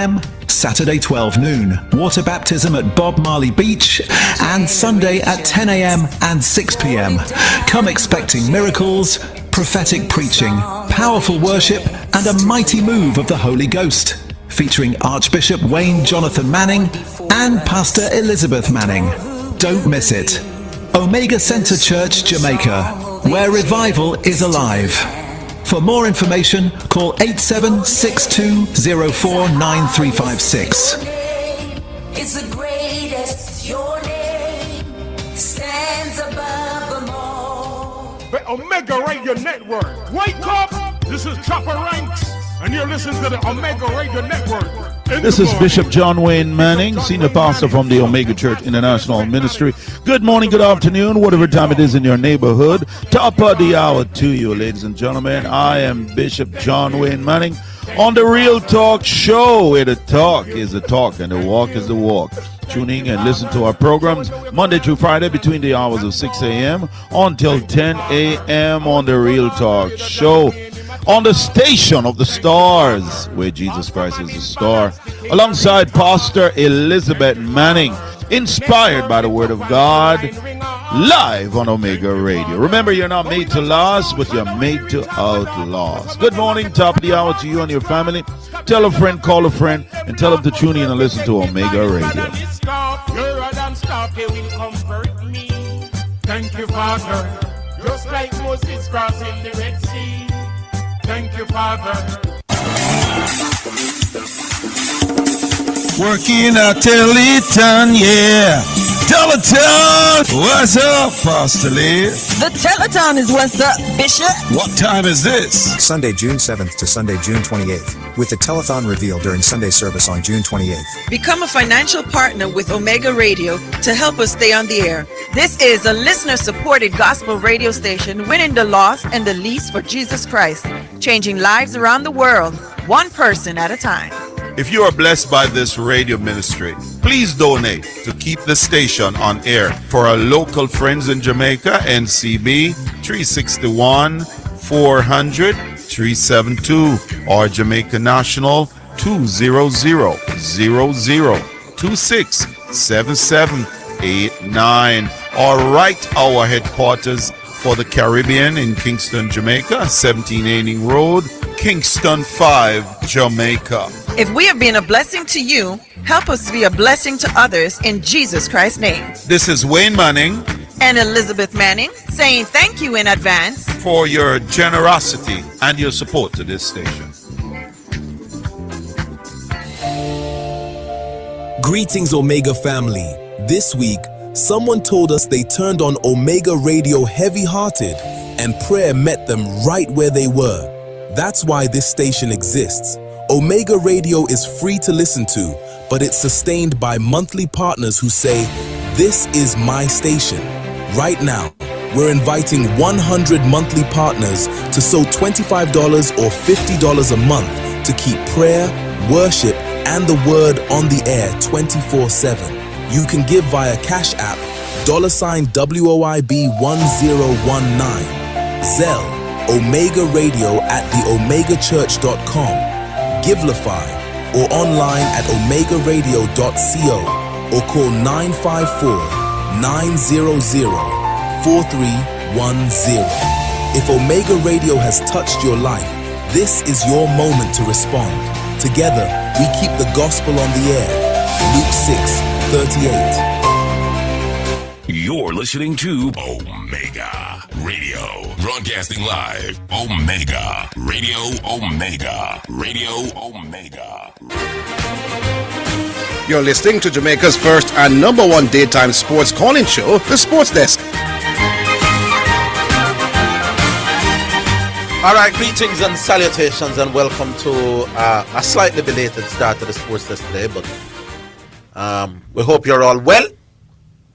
a.m., Saturday 12 noon, water baptism at Bob Marley Beach, and Sunday at 10 a.m. and 6 p.m. Come expecting miracles, prophetic preaching, powerful worship, and a mighty move of the Holy Ghost, featuring Archbishop Wayne Jonathan Manning and Pastor Elizabeth Manning. Don't miss it. Omega Center Church, Jamaica, where revival is alive. For more information, call 8762049356. It's the greatest, your name stands above them all. The Omega Radio Network. Wake up! This is Chopper Ranks, and you're listening to the Omega Radio Network. This is Bishop John Wayne Manning, Senior Pastor from the Omega Church International Ministry. Good morning, good afternoon, whatever time it is in your neighborhood. Top of the hour to you, ladies and gentlemen. I am Bishop John Wayne Manning on the Real Talk Show, where the talk is the talk and the walk is the walk. Tune in and listen to our programs Monday through Friday between the hours of 6 a.m. until 10 a.m. on the Real Talk Show. On the station of the stars, where Jesus Christ is the star, alongside Pastor Elizabeth Manning, inspired by the Word of God, live on Omega Radio. Remember, you're not made to last, but you're made to outlast. Good morning, top of the hour to you and your family. Tell a friend, call a friend, and tell them to tune in and listen to Omega Radio. Thank you, Father. Just like Moses crossing the Red Sea. Thank you, Father. Working a Teleton, yeah. Teleton! What's up, Pastor Lee? The Teleton is what's up, Bishop. What time is this? Sunday, June 7th to Sunday, June 28th. With the Telethon reveal during Sunday service on June 28th. Become a financial partner with Omega Radio to help us stay on the air. This is a listener-supported gospel radio station winning the lost and the least for Jesus Christ, changing lives around the world, one person at a time. If you are blessed by this radio ministry, please donate to keep the station on air for our local friends in Jamaica, NCB 361 400 372 or Jamaica National 200-0026-7789 or write our headquarters for the Caribbean in Kingston, Jamaica, 17 Aining Road, Kingston 5, Jamaica. If we have been a blessing to you, help us be a blessing to others in Jesus Christ's name. This is Wayne Manning and Elizabeth Manning saying thank you in advance for your generosity and your support to this station. Greetings, Omega family. This week, someone told us they turned on Omega Radio heavy-hearted and prayer met them right where they were. That's why this station exists. Omega Radio is free to listen to, but it's sustained by monthly partners who say, "This is my station." Right now, we're inviting 100 monthly partners to sow $25 or $50 a month to keep prayer, worship, and the word on the air 24/7. You can give via Cash App, $WOIB 1019, Zelle, Omega Radio at theomegachurch.com, Givelify, or online at omegaradio.co, or call 954-900-4310. If Omega Radio has touched your life, this is your moment to respond. Together, we keep the gospel on the air. Luke 6:38. You're listening to Omega Radio, broadcasting live. Omega Radio, Omega Radio, Omega. You're listening to Jamaica's first and number one daytime sports calling show, The Sports Desk. All right, greetings and salutations, and welcome to a slightly belated start to the Sports Desk today, but we hope you're all well.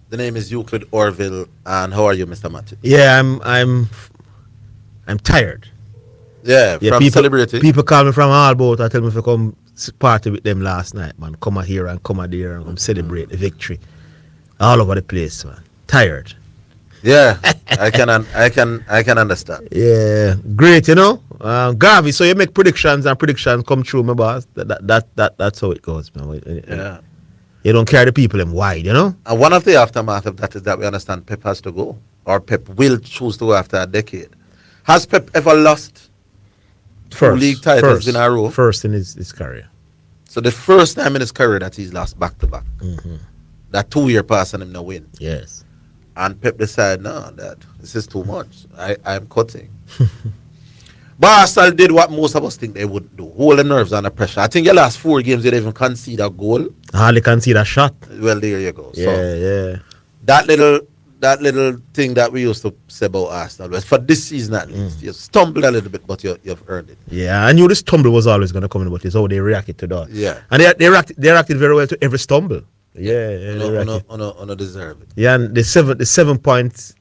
The name is Euclid Orville, and how are you, Mr. Matthew? Yeah, I'm tired. Yeah, from celebrity. People call me from all about. I tell me if I come party with them last night, man. Come here and come there and come celebrate the victory. All over the place, man. Tired. Yeah, I can understand. Yeah, great, you know. Garvey, so you make predictions and predictions come true, my boss. That's how it goes, man. Yeah. You don't carry the people them wide, you know? And one of the aftermath of that is that we understand Pep has to go, or Pep will choose to go after a decade. Has Pep ever lost two league titles in a row? First in his career. So the first time in his career that he's lost back-to-back. That 2-year pass and him no win. Yes. And Pep decided, no, Dad, this is too much. I'm cutting. But Arsenal did what most of us think they wouldn't do. Hold the nerves under pressure. I think your last 4 games, they didn't even concede a goal. Hardly concede a shot. Well, there you go. Yeah. That little thing that we used to say about Arsenal was for this season at least. You stumbled a little bit, but you've earned it. Yeah, I knew this stumble was always going to come in, but it's how they reacted to that. Yeah. And they reacted very well to every stumble. Yeah. On deserve it. Yeah, and the 7 points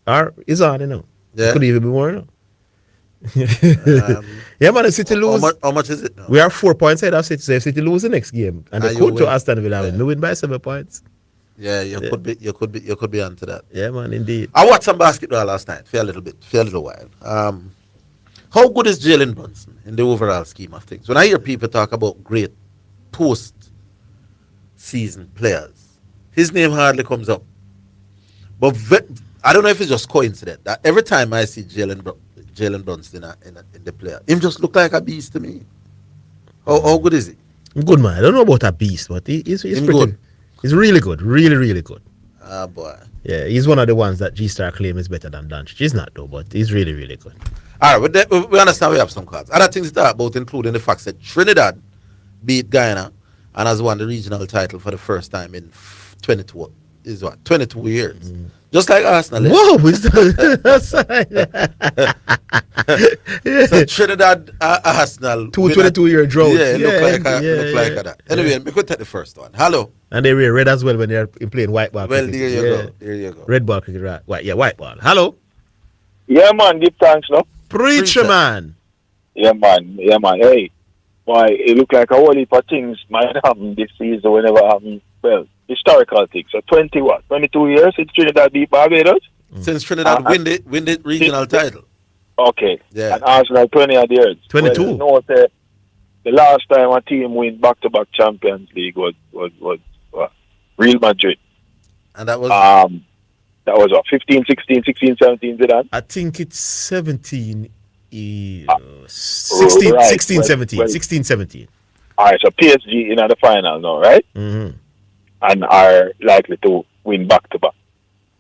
is on, you know. Yeah. Could even be more, you know. Yeah, man, if City lose. How much is it now? We are 4 points ahead of City. So if City lose the next game, and they could to Aston Villa, we win by 7 points. Yeah, you could be onto that. Yeah, man, indeed. I watched some basketball last night for a little while. How good is Jalen Brunson in the overall scheme of things? When I hear people talk about great post-season players, his name hardly comes up. But I don't know if it's just coincidence that every time I see Jalen Brunson in the player, him just look like a beast to me. How good is he? Good, man. I don't know about a beast, but he's pretty good. He's really good. Really, really good. Ah, boy. Yeah, he's one of the ones that G-Star claim is better than Doncic. He's not, though, but he's really, really good. All right, we understand we have some cards. Other things to talk about, including the fact that Trinidad beat Guyana and has won the regional title for the first time in 22 years. Just like Arsenal. Whoa! So Trinidad, Arsenal. 22-year drought. Yeah, look like that. Anyway, we could take the first one. Hello. And they wear red as well when they're playing white ball. Well, there you go. Red ball cricket, right? White ball. Hello. Yeah, man. Give thanks, no? Preacher, man. Yeah, man. Hey, why? It look like a whole heap of things might happen this season whenever happen. Well, historical things. So 22 years since Trinidad beat Barbados? Since Trinidad win the regional title. Okay. Yeah. And Arsenal 20 odd years. 22. Well, you know, the last time a team win back-to-back Champions League was Real Madrid. And that was 15, 16, 17, Zidane? I think it's 17. 16, right. 16, 17. 16, 17. All right, so PSG in the final now, right? Mm-hmm. And are likely to win back-to-back.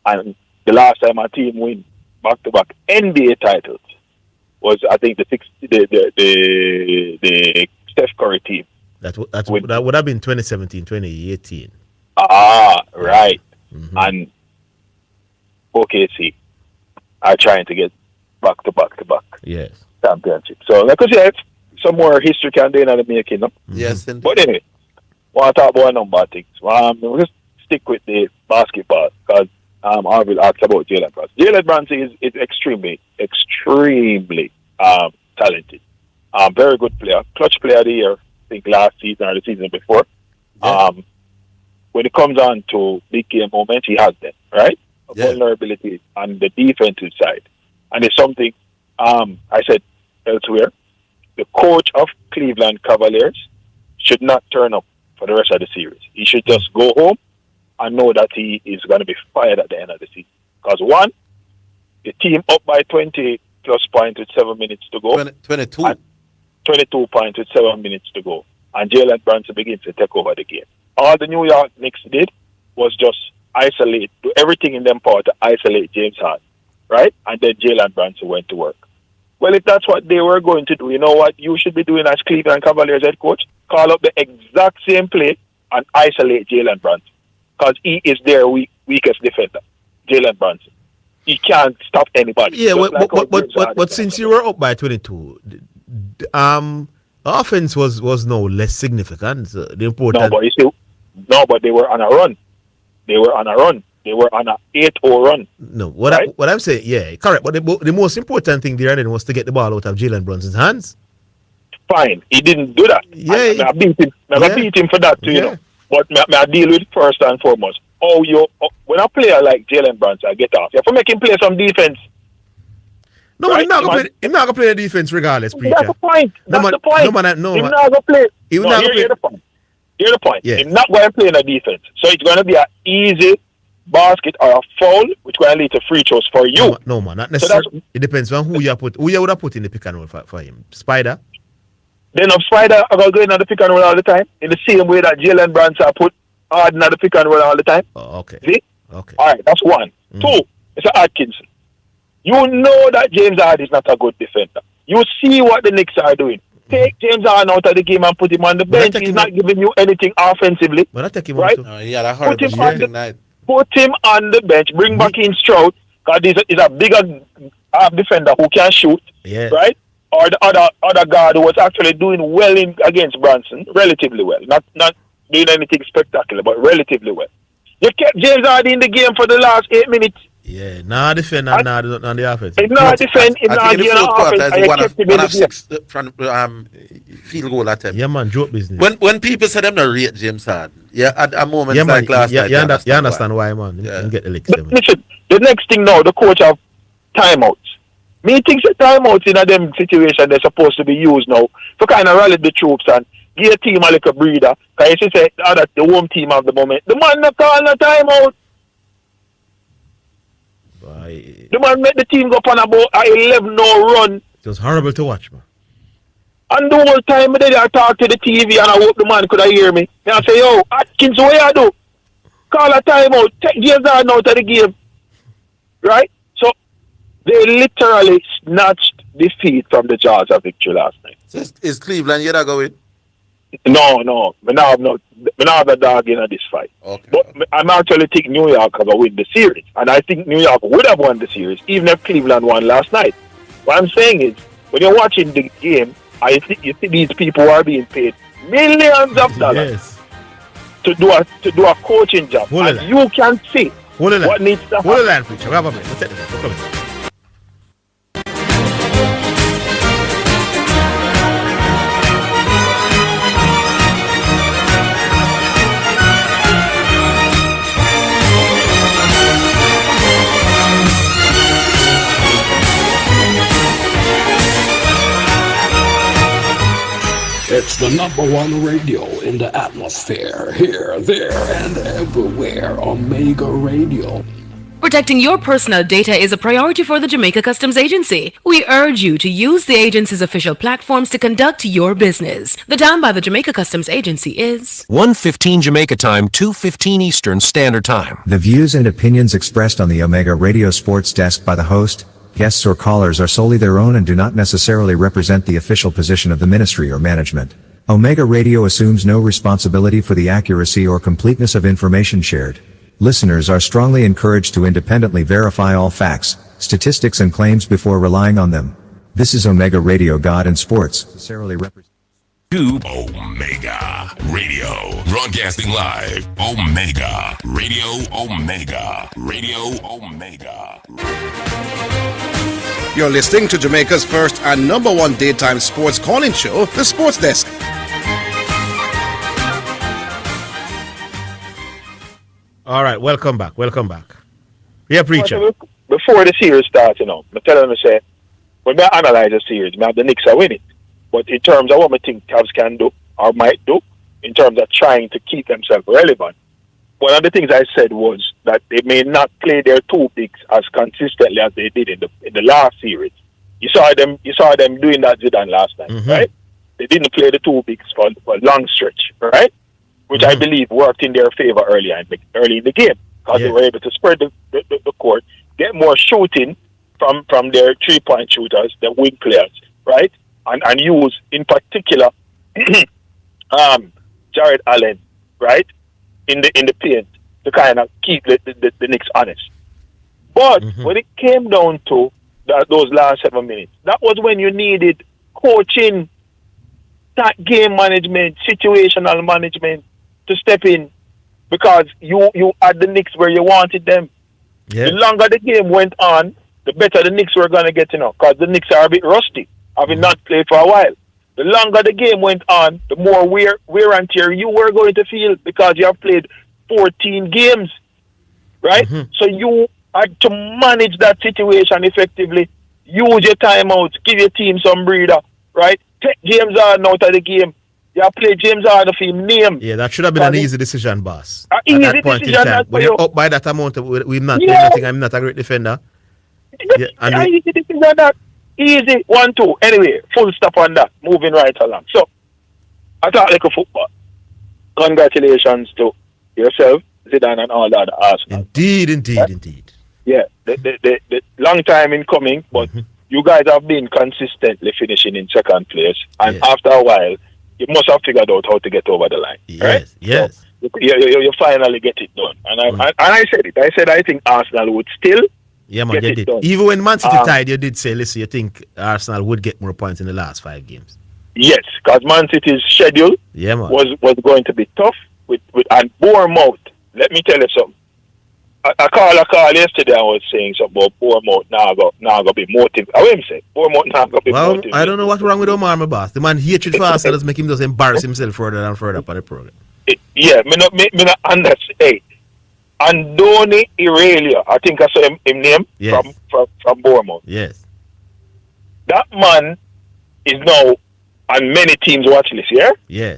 And the last time a team win back-to-back NBA titles was, I think, the Steph Curry team. That would have been 2017, 2018. Ah, right. Mm-hmm. And OKC are trying to get back-to-back yes. championship. So, like I said, some more history can be in the making. No? Yes, indeed. But anyway, I want to talk about a number of things. We'll just stick with the basketball because Orville asked about Jalen Brunson. Jalen Brunson is extremely talented. Very good player. Clutch player of the year, I think last season or the season before. Yeah. When it comes on to big game moments, he has them, right? Yeah. Vulnerability on the defensive side. And it's something I said elsewhere. The coach of Cleveland Cavaliers should not turn up for the rest of the series. He should just go home and know that he is going to be fired at the end of the season. Because one, the team up by 20 plus points with 7 minutes to go. 22. 22 points with 7 minutes to go. And Jalen Brunson begins to take over the game. All the New York Knicks did was just do everything in them power to isolate James Harden, right? And then Jalen Brunson went to work. Well, if that's what they were going to do, you know what you should be doing as Cleveland Cavaliers head coach? Call up the exact same play and isolate Jalen Brunson. Because he is their weakest defender, Jalen Brunson. He can't stop anybody. Yeah, but since you were up by 22, offense was no less significant. The important. But they were on a run. They were on an 8-0 run. No, what I'm saying, yeah, correct. But the most important thing there was to get the ball out of Jalen Brunson's hands. Fine, he didn't do that. Yeah, I beat him. I beat him for that too, you know. But I deal with first and foremost. When a player like Jalen Brunson get off, you have to make him play some defense. No, right? he's not going to play the defense regardless, preacher. That's the point. That's the point. No, man, no, he's man. not going to play. He's not going to play. Here's the point. Here's the point. Yeah. He's not going to play in the defense. So it's going to be an easy basket or a foul, which going to lead to free throws for you. No, man, not necessarily. It depends on who you would have put in the pick and roll for him. Spider? Then of Spider are going to go in on the pick and roll all the time, in the same way that Jalen Brunson put Harden on the pick and roll all the time. Oh, okay. See? Okay. All right, that's one. Two, it's Atkinson. You know that James Harden is not a good defender. You see what the Knicks are doing. Take James Harden out of the game and put him on the bench. He's not giving you anything offensively. But I take him right? out. Yeah, that hurt. Put him on the bench. Bring back in Stroud, because he's a bigger defender who can shoot. Yeah. Right? Or the other guard who was actually doing well against Brunson, relatively well. Not doing anything spectacular, but relatively well. You kept James Harden in the game for the last 8 minutes. Yeah, now defend on the offense. He's not defend, he's not in the getting fourth quarter, offense. one of six from field goal attempt. Yeah, man, joke business. When people say them not rate James Harden, yeah, at a moment like last night, you understand why, man. Yeah. You get the licks. Listen, the next thing now, the coach have timeouts. Me thinks that timeouts in a them situation they're supposed to be used now to kind of rally the troops and give a team a little breather. Because you say that the home team of the moment. The man not calling a timeout. The man made the team go up on about a 11-0 run. It was horrible to watch, man. And the whole time I talk to the TV and I hope the man could hear me. And I say, yo, Atkins, what you do? Call a timeout. Take James Harden out of the game. Right? So, they literally snatched defeat from the jaws of victory last night. So is Cleveland yet going? No. I have a dog in this fight. Okay. But I'm actually think New York are going to win the series. And I think New York would have won the series, even if Cleveland won last night. What I'm saying is, when you're watching the game, you see these people who are being paid millions of dollars to do a coaching job. And you can see what needs to happen. Hold the line, preacher. We have a minute. Let's take this. It's the #1 radio in the atmosphere, here, there, and everywhere. Omega Radio. Protecting your personal data is a priority for the Jamaica Customs Agency. We urge you to use the agency's official platforms to conduct your business. The time by the Jamaica Customs Agency is 1:15 Jamaica time, 2:15 Eastern Standard Time. The views and opinions expressed on the Omega Radio Sports Desk by the host, guests or callers are solely their own and do not necessarily represent the official position of the ministry or management. Omega Radio assumes no responsibility for the accuracy or completeness of information shared. Listeners are strongly encouraged to independently verify all facts, statistics and claims before relying on them. This is Omega Radio God and Sports. Necessarily represent Omega Radio, broadcasting live. Omega Radio, Omega Radio, Omega. You're listening to Jamaica's first and #1 daytime sports calling show, The Sports Desk. All right, welcome back. Yeah, preacher. Before the series starts, I tell them to say, when I analyze the series, I have the Knicks are winning. But in terms of what I think Cavs can do or might do, in terms of trying to keep themselves relevant, one of the things I said was that they may not play their two bigs as consistently as they did in the last series. You saw them doing that Zidane last night, right? They didn't play the two bigs for a long stretch, right? Which I believe worked in their favor early in the game, because they were able to spread the court, get more shooting from their 3-point shooters, their wing players, right? And use in particular Jared Allen, right? In the paint to kind of keep the Knicks honest. But when it came down to those last 7 minutes, that was when you needed coaching, that game management, situational management to step in, because you had the Knicks where you wanted them. Yeah. The longer the game went on, the better the Knicks were going to get, because the Knicks are a bit rusty, having not played for a while. The longer the game went on, the more wear and tear you were going to feel, because you have played 14 games, right? So you had to manage that situation effectively. use your timeouts, give your team some breather, right? Take James Harden out of the game. You play James Harden for him name. Yeah, that should have been an easy decision, boss. An easy decision. When you're up by that amount, we're not doing nothing. I'm not a great defender. Yeah, and easy decision that. Easy 1-2. Anyway, full stop on that. Moving right along. So, I thought like a football. Congratulations to yourself, Zidane, and all the other Arsenal. Indeed. Yeah, the long time in coming, but you guys have been consistently finishing in second place, and after a while, you must have figured out how to get over the line. Yes. So you finally get it done, and I said it. I said I think Arsenal would still. Yeah, man, you did. Done. Even when Man City tied, you did say, listen, you think Arsenal would get more points in the last 5 games. Yes, because Man City's schedule was going to be tough with and Bournemouth. Let me tell you something. I call yesterday. I was saying something about Bournemouth now go be motivated. I will say Bournemouth now go be motivated. I don't know what's wrong with Omar, my boss. The man hatred for Arsenal does make him just embarrass himself further and further on the program. Me not understand. Hey, Andoni Iralia, I think I saw him name from Bournemouth. Yes. That man is now on many teams' watch list, yeah? Yeah.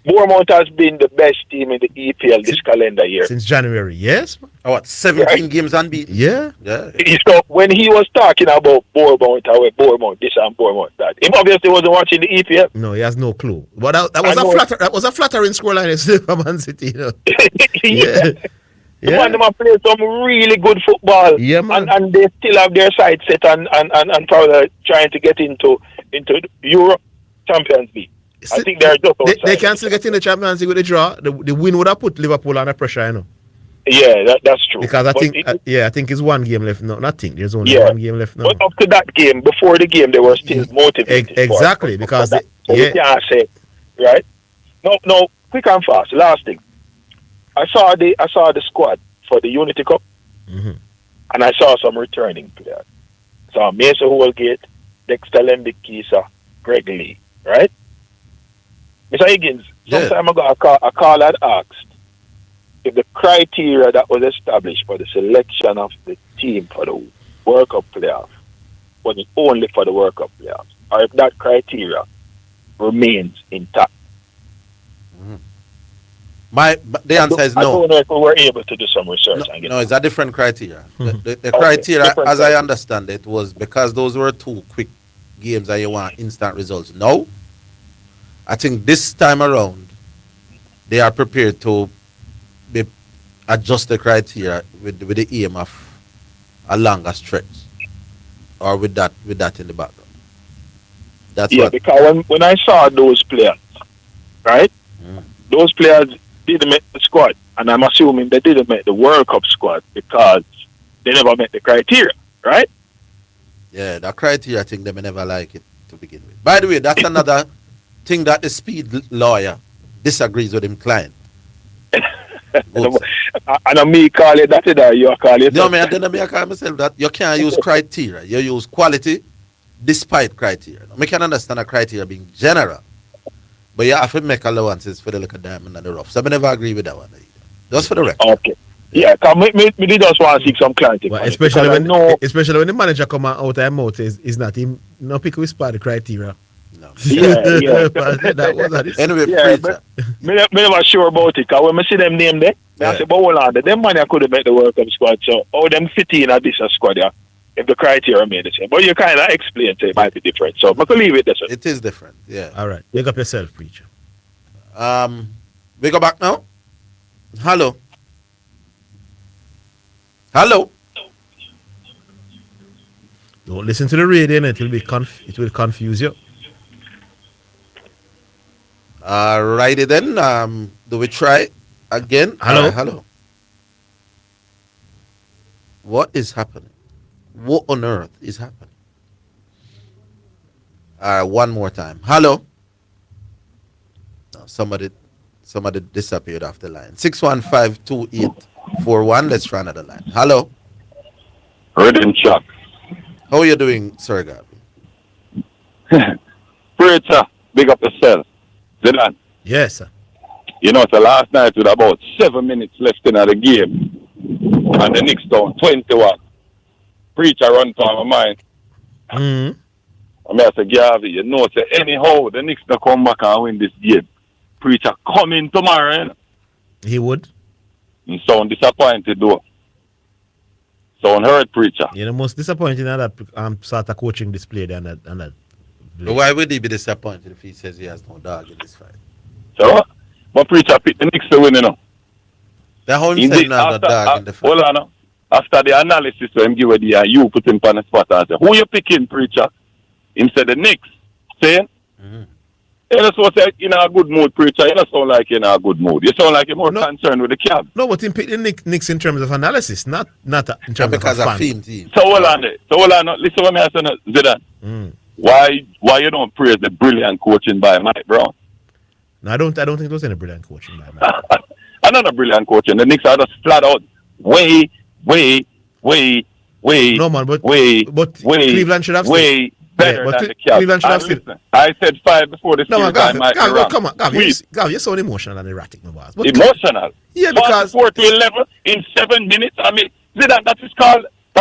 Bournemouth has been the best team in the EPL this calendar year. Since January, yes. 17 games unbeaten? Yeah. So when he was talking about Bournemouth this and Bournemouth that, he obviously wasn't watching the EPL. No, he has no clue. But that was a flattering scoreline for Man City, you know. The man them play some really good football. Yeah, man. And they still have their sights set and probably trying to get into Europe Champions League. I think they're just outside. They can still get in the Champions League with a draw. The win would have put Liverpool under pressure, you know. Yeah, that's true. Because I think it's one game left. No, nothing. There's only one game left now. But up to that game, before the game, they were still motivated. Exactly, because you can't say, right? No, quick and fast. Last thing, I saw the squad for the Unity Cup, and I saw some returning players. I saw Mason Holgate, Dexter Lembikisa, Greg Lee, right? Mr. Higgins, some time ago I called and asked if the criteria that was established for the selection of the team for the World Cup playoffs was only for the World Cup playoffs, or if that criteria remains intact. The answer is no. I don't know if we were able to do some research. No, it's a different criteria. The criteria, as I understand it, was because those were 2 quick games and you want instant results. No. I think this time around, they are prepared to adjust the criteria with the aim of a longer stretch, or with that in the background. That's because when I saw those players, right, those players didn't make the squad, and I'm assuming they didn't make the World Cup squad because they never met the criteria, right? Yeah, the criteria, I think they may never like it to begin with. By the way, that's another thing that the speed lawyer disagrees with him client. And me call it that, or you call it? No, man, then I call myself that. You can't use criteria. You use quality despite criteria. I can understand a criteria being general, but you have to make allowances for the little diamond and the rough. So I never agree with that one either. Just for the record. Okay. Yeah, because me just want to seek some clarity. Well, especially when the manager come out of their mouth is not him. No pick with the criteria. No. Yeah. That was it. Anyway, but me never sure about it. Because when I see them name there, I say, but hold on, them man could have made the World Cup squad. So how them fit in at this squad, yeah, if the criteria made the same. But you kind of explain it might be different. So I could leave it there. Sir. It is different, yeah. All right. Wake up yourself, preacher. We go back now. Hello. Don't listen to the radio, and it will confuse you. Alrighty then. Do we try again? Hello. What is happening? What on earth is happening? One more time. Hello. No, somebody disappeared off the line. 615-2841. Let's try another line. Hello. Rhythm Chuck. How are you doing, Sir Garvey? Preacher, big up yourself. Zidane. Yes, sir. You know, so last night with about 7 minutes left in the game, and the Knicks down 21. preacher run for my mind. Mm-hmm. I mean, I say, Garvey, you know, say anyhow, the Knicks to come back and win this game. Preacher coming tomorrow, you know? He would. You sound disappointed, though. Sound hurt, preacher. You know, most disappointing in that sort of coaching display than that. But why would he be disappointed if he says he has no dog in this fight? So, but preacher pick the Knicks to win, you know. The whole thing not a dog in the fight. Hold on, no. After the analysis, when give it the you put him on the spot and say, who you picking, preacher? Him said the Knicks. Saying? Mm-hmm. You know, so say in a good mood, preacher. You don't sound like you're in a good mood. You sound like you're more concerned with the cab. No, but him pick the Knicks in terms of analysis, not in terms because of a theme team. So hold on there. Listen what me say, Zidane. Why you don't praise the brilliant coaching by Mike Brown? No, I don't think it was any brilliant coaching by Mike. I know the brilliant coaching. The Knicks are just flat out way. No man, but Cleveland should have better than the Cavs. Cleveland should have still. I said 5 before the series. Come on, Gav, you're so emotional and erratic, no boss. Emotional? Yeah, because 4 to 11 in 7 minutes. I mean, Zidane, that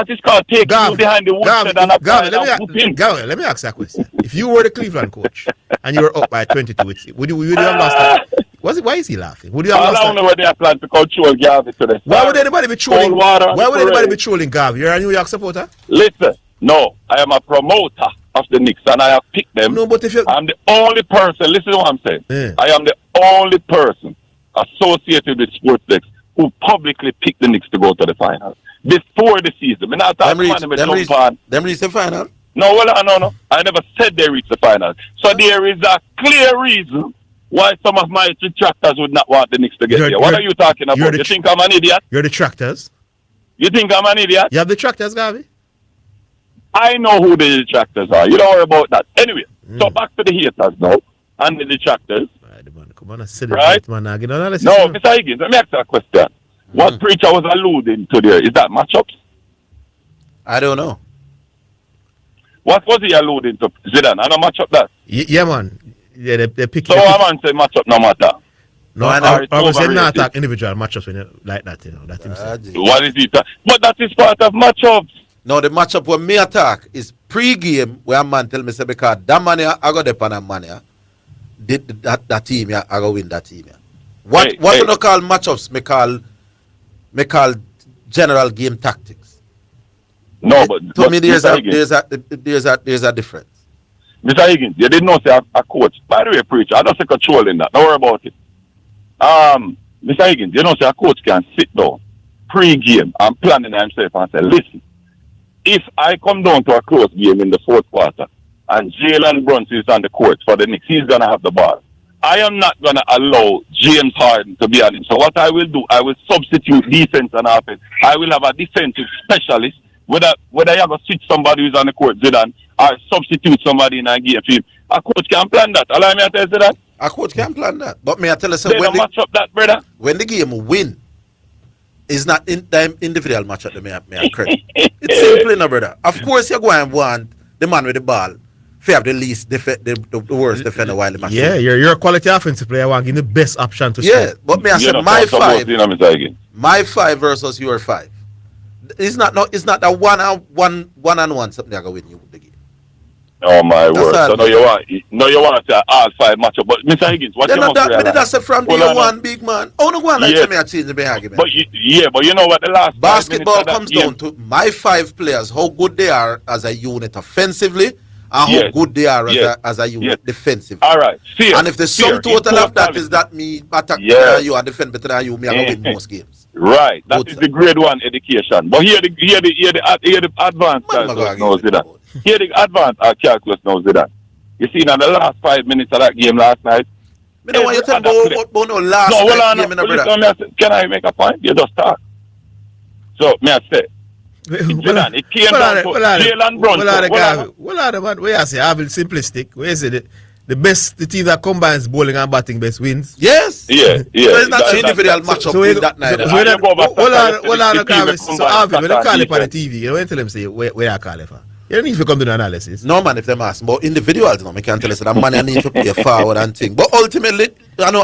is called taking you behind the woodshed and applying and whooping. Let me ask you a question. If you were the Cleveland coach and you were up by 22, would you have lost that? Why is he laughing? Would you have lost that? I don't know where they are planning to control Garvey today. Why would anybody be trolling? Why would anybody be trolling Garvey? You're a New York supporter? Listen, no, I am a promoter of the Knicks and I have picked them. No, but if I'm the only person, listen to what I'm saying. Yeah. I am the only person associated with Sportsdex who publicly picked the Knicks to go to the finals before the season. Them reach the final? No, no. I never said they reached the final. So there is a clear reason why some of my detractors would not want the Knicks to get there. What are you talking about? You think I'm an idiot? You're detractors. You think I'm an idiot? You have detractors, Garvey? I know who the detractors are. You don't worry about that. Anyway, so back to the haters now and the detractors. Come on, sit right? Man, no, Mr. Higgins, let me ask you a question. What preacher was alluding to there? Is that matchups? I don't know. What was he alluding to? Zidane, I know matchup that. Yeah, man. Yeah, they pick. So a man say matchup no matter. No, I was saying not attack individual matchups when you like that, you know. That what is it? But that is part of matchups. No, the matchup when me attack is pre-game where a man tell me say because that man I go depend on man that team I go win that team. What you don't call matchups? Me call general game tactics. No, but to me there's a difference. Mr. Higgins, you didn't know say a coach. By the way, preacher, I don't say controlling that. Don't worry about it. Mr. Higgins, you know say a coach can sit down pre-game and planning himself and say, listen, if I come down to a close game in the 4th quarter and Jalen Brunson is on the court for the Knicks, he's going to have the ball. I am not going to allow James Harden to be on him. So what I will do, I will substitute defense and offense. I will have a defensive specialist, whether you have to switch somebody who's on the court, Zidane, or substitute somebody in a game for him. A coach can plan that. Allow me to tell you that. A coach can plan that. But may I tell you something? When match up that, brother. When the game win, it's not the individual match up that may I credit. It's simple, no, brother. Of course, you're going to want the man with the ball to have the least, the worst defender while the match. Yeah, you're a quality offensive player. I want to give the best option to score. Yeah, but may I say my 5 versus your 5. It's not a one-on-one something that go win you the game. Oh my word! So no, you want to all 5 matchup, but Mr. Higgins, what you must realize? That's from day one, big man. Oh no, one like me I change the argument. But you know what? The last basketball comes down to my 5 players, how good they are as a unit offensively, and how good they are as a unit defensively. All right, and if the sum total of that is that me attack better you and defend better than you, me I win most games. Right, that is the grade 1 education. But here the advanced knows that. Here the advanced calculus knows that. You see, now the last 5 minutes of that game last night. I don't want you to tell me about no last night game. Can I make a point? You just talk. So, may I say, it came down to Jalen Brunson. Man, where I say, I will simplistic. Where is it? The team that combines bowling and batting best wins. Yes. Yeah. So it's not individual matchup with that night. So Arvin, when they call it on the TV, you don't tell them say where I call it for. You don't need to come to the analysis. No man, if them ask about individuals, no, I can't tell us that man I need to play forward and thing. But ultimately, I know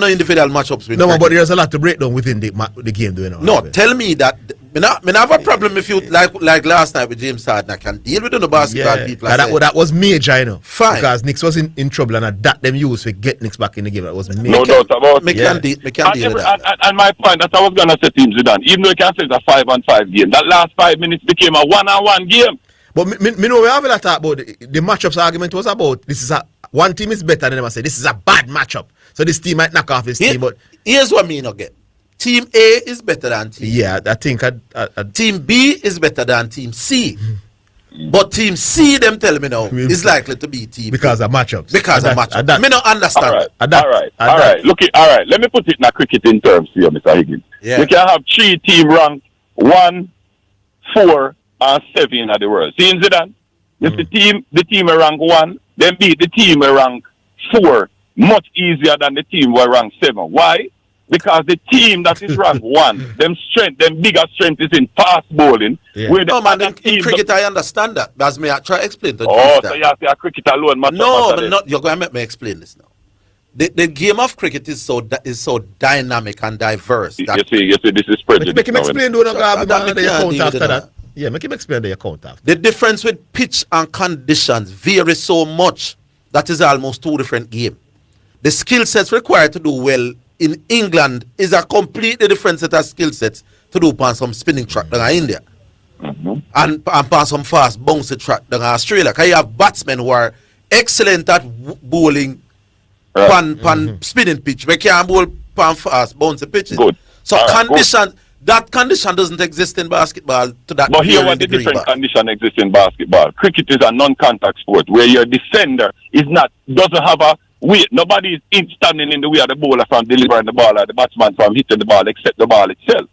individual matchups with. No, but there's a lot to break down within the game, do you know? No, tell me that Me not have a problem if you like last night with James Harden. I can deal with the basketball people. That was major, you know. Fine. Because Knicks was in trouble and that them used to get Knicks back in the game. That was major. No doubt about Me can deal with that. And my point that I was gonna say Team Zidane, even though you can say it's a 5-on-5 game, that last 5 minutes became a 1-on-1 game. But me know we have a talk about the matchups argument was about this is one team is better than them. I say this is a bad matchup. So this team might knock off this team. But here's what me not get. Team A is better than Team B. Yeah, I think Team B is better than Team C. But Team C, them tell me now, is likely to be Team because of matchups. Because of matchups. Me not understand. All right. Look, all right. Let me put it in a cricketing terms here, Mr. Higgins. Yeah. You can have 3 teams ranked 1, 4, and 7 at the world. See in Zidane? If the team rank 1, then beat the team rank 4 much easier than the team who rank 7. Why? Because the team that is ranked 1, them bigger strength is in fast bowling. Yeah. No, man, in cricket I understand that. That's me. I try to explain to you. So you have to cricket alone. No, but not. You're going to make me explain this now. The game of cricket is so dynamic and diverse. You see, this is prejudice. Make him explain the account after that. Yeah, make him explain the account after. The difference with pitch and conditions vary so much that is almost 2 different games. The skill sets required to do well in England is a completely different set of skill sets to do upon some spinning track in India. And upon some fast bouncy track in Australia. Because you have batsmen who are excellent at bowling pan spinning pitch. We can't bowl pan fast bouncy pitches. Good. So that condition doesn't exist in basketball to that. But here what the different condition exists in basketball. Cricket is a non-contact sport where your defender doesn't have a weight. Nobody is standing in the way of the bowler from delivering the ball or the batsman from hitting the ball except the ball itself.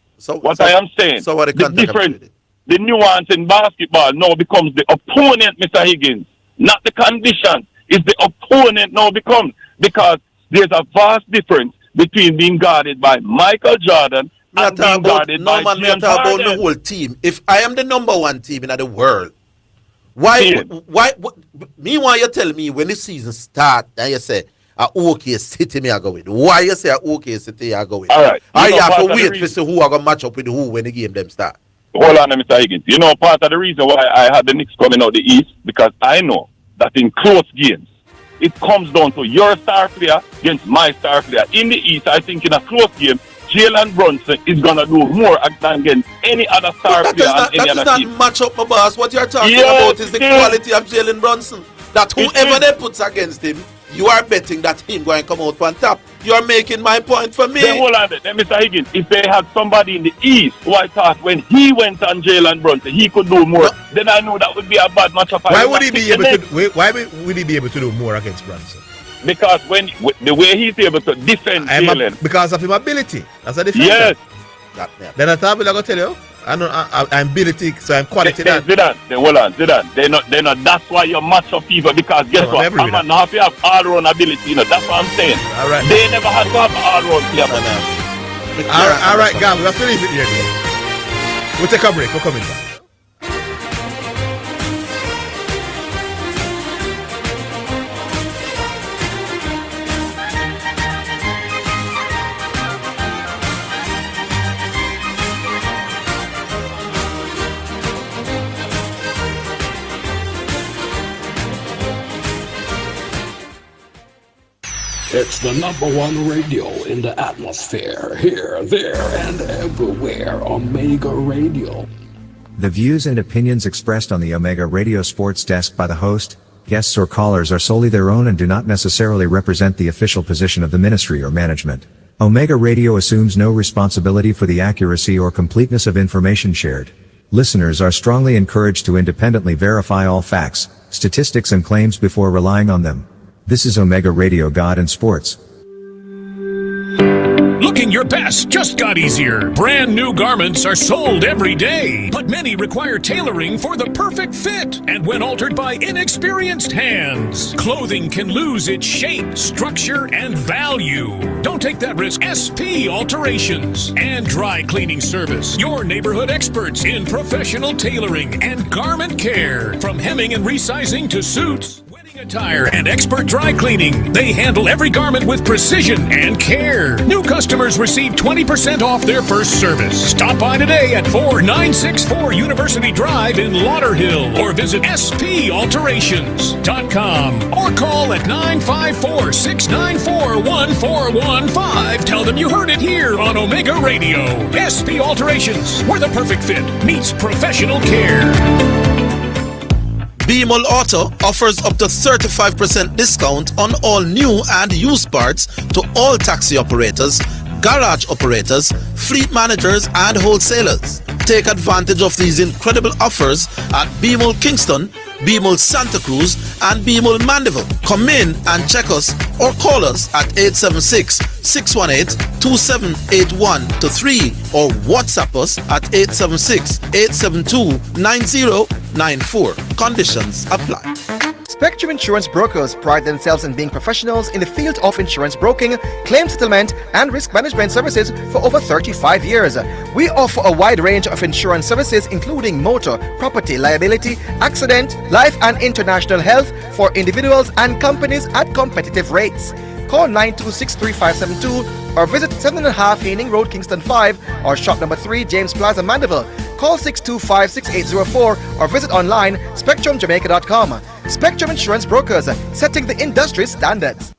I am saying, the nuance in basketball now becomes the opponent, Mr. Higgins, not the condition. It's the opponent now becomes, because there's a vast difference between being guarded by Michael Jordan and being guarded by James Harden. About the whole team. If I am the number 1 team in the world, why meanwhile you tell me when the season start and you say OK City me I go with? Why you say OK City I go with? All right. I have to wait to see who are gonna match up with who when the game them start. Hold on, Mr. Higgins. You know part of the reason why I had the Knicks coming out the East, because I know that in close games it comes down to your star player against my star player. In the East, I think in a close game, Jalen Brunson is going to do more than against any other star player on any other team. That does not match up, my boss. What you're talking about is the quality of Jalen Brunson. That whoever they puts against him, you are betting that him going to come out on top. You're making my point for me. Then hold on then, Mr. Higgins. If they had somebody in the East who I thought when he went on Jalen Brunson, he could do more, then I know that would be a bad matchup. Why would he be able to do more against Brunson? Because when the way he's able to defend Jalen, because of his ability as a defender. Yes. Then I thought I gotta tell you, I'm ability, so I'm quality. Zidane. They're not. That's why you match up people, because guess what? I'm not happy have all-round ability. You know, that's what I'm saying. All right. They never had to have all-round player. All right, Gab, we have to leave it here. We'll take a break. We're coming back. It's the #1 radio in the atmosphere, here, there, and everywhere. Omega Radio. The views and opinions expressed on the Omega Radio Sports Desk by the host, guests or callers are solely their own and do not necessarily represent the official position of the ministry or management. Omega Radio assumes no responsibility for the accuracy or completeness of information shared. Listeners are strongly encouraged to independently verify all facts, statistics and claims before relying on them. This is Omega Radio God and Sports. Looking your best just got easier. Brand new garments are sold every day, but many require tailoring for the perfect fit. And when altered by inexperienced hands, clothing can lose its shape, structure, and value. Don't take that risk. SP Alterations and Dry Cleaning Service. Your neighborhood experts in professional tailoring and garment care. From hemming and resizing to suits, wedding Tire and expert dry cleaning. They handle every garment with precision and care. New customers receive 20% off their first service. Stop by today at 4964 University Drive in Lauderhill or visit spalterations.com or call at 954-694-1415. Tell them you heard it here on Omega Radio. SP Alterations, where the perfect fit meets professional care. BMOL Auto offers up to 35% discount on all new and used parts to all taxi operators, garage operators, fleet managers, and wholesalers. Take advantage of these incredible offers at BMOL Kingston, BMOL Santa Cruz, and BMOL Mandeville. Come in and check us or call us at 876-618-2781-3 or WhatsApp us at 876-872-9094. Conditions apply. Spectrum Insurance Brokers pride themselves in being professionals in the field of insurance broking, claim settlement, and risk management services for over 35 years. We offer a wide range of insurance services including motor, property, liability, accident, life and international health for individuals and companies at competitive rates. Call 926-3572 or visit 7.5 Haining Road, Kingston 5 or shop number 3, James Plaza, Mandeville. Call 625-6804 or visit online spectrumjamaica.com. Spectrum Insurance Brokers, setting the industry standards.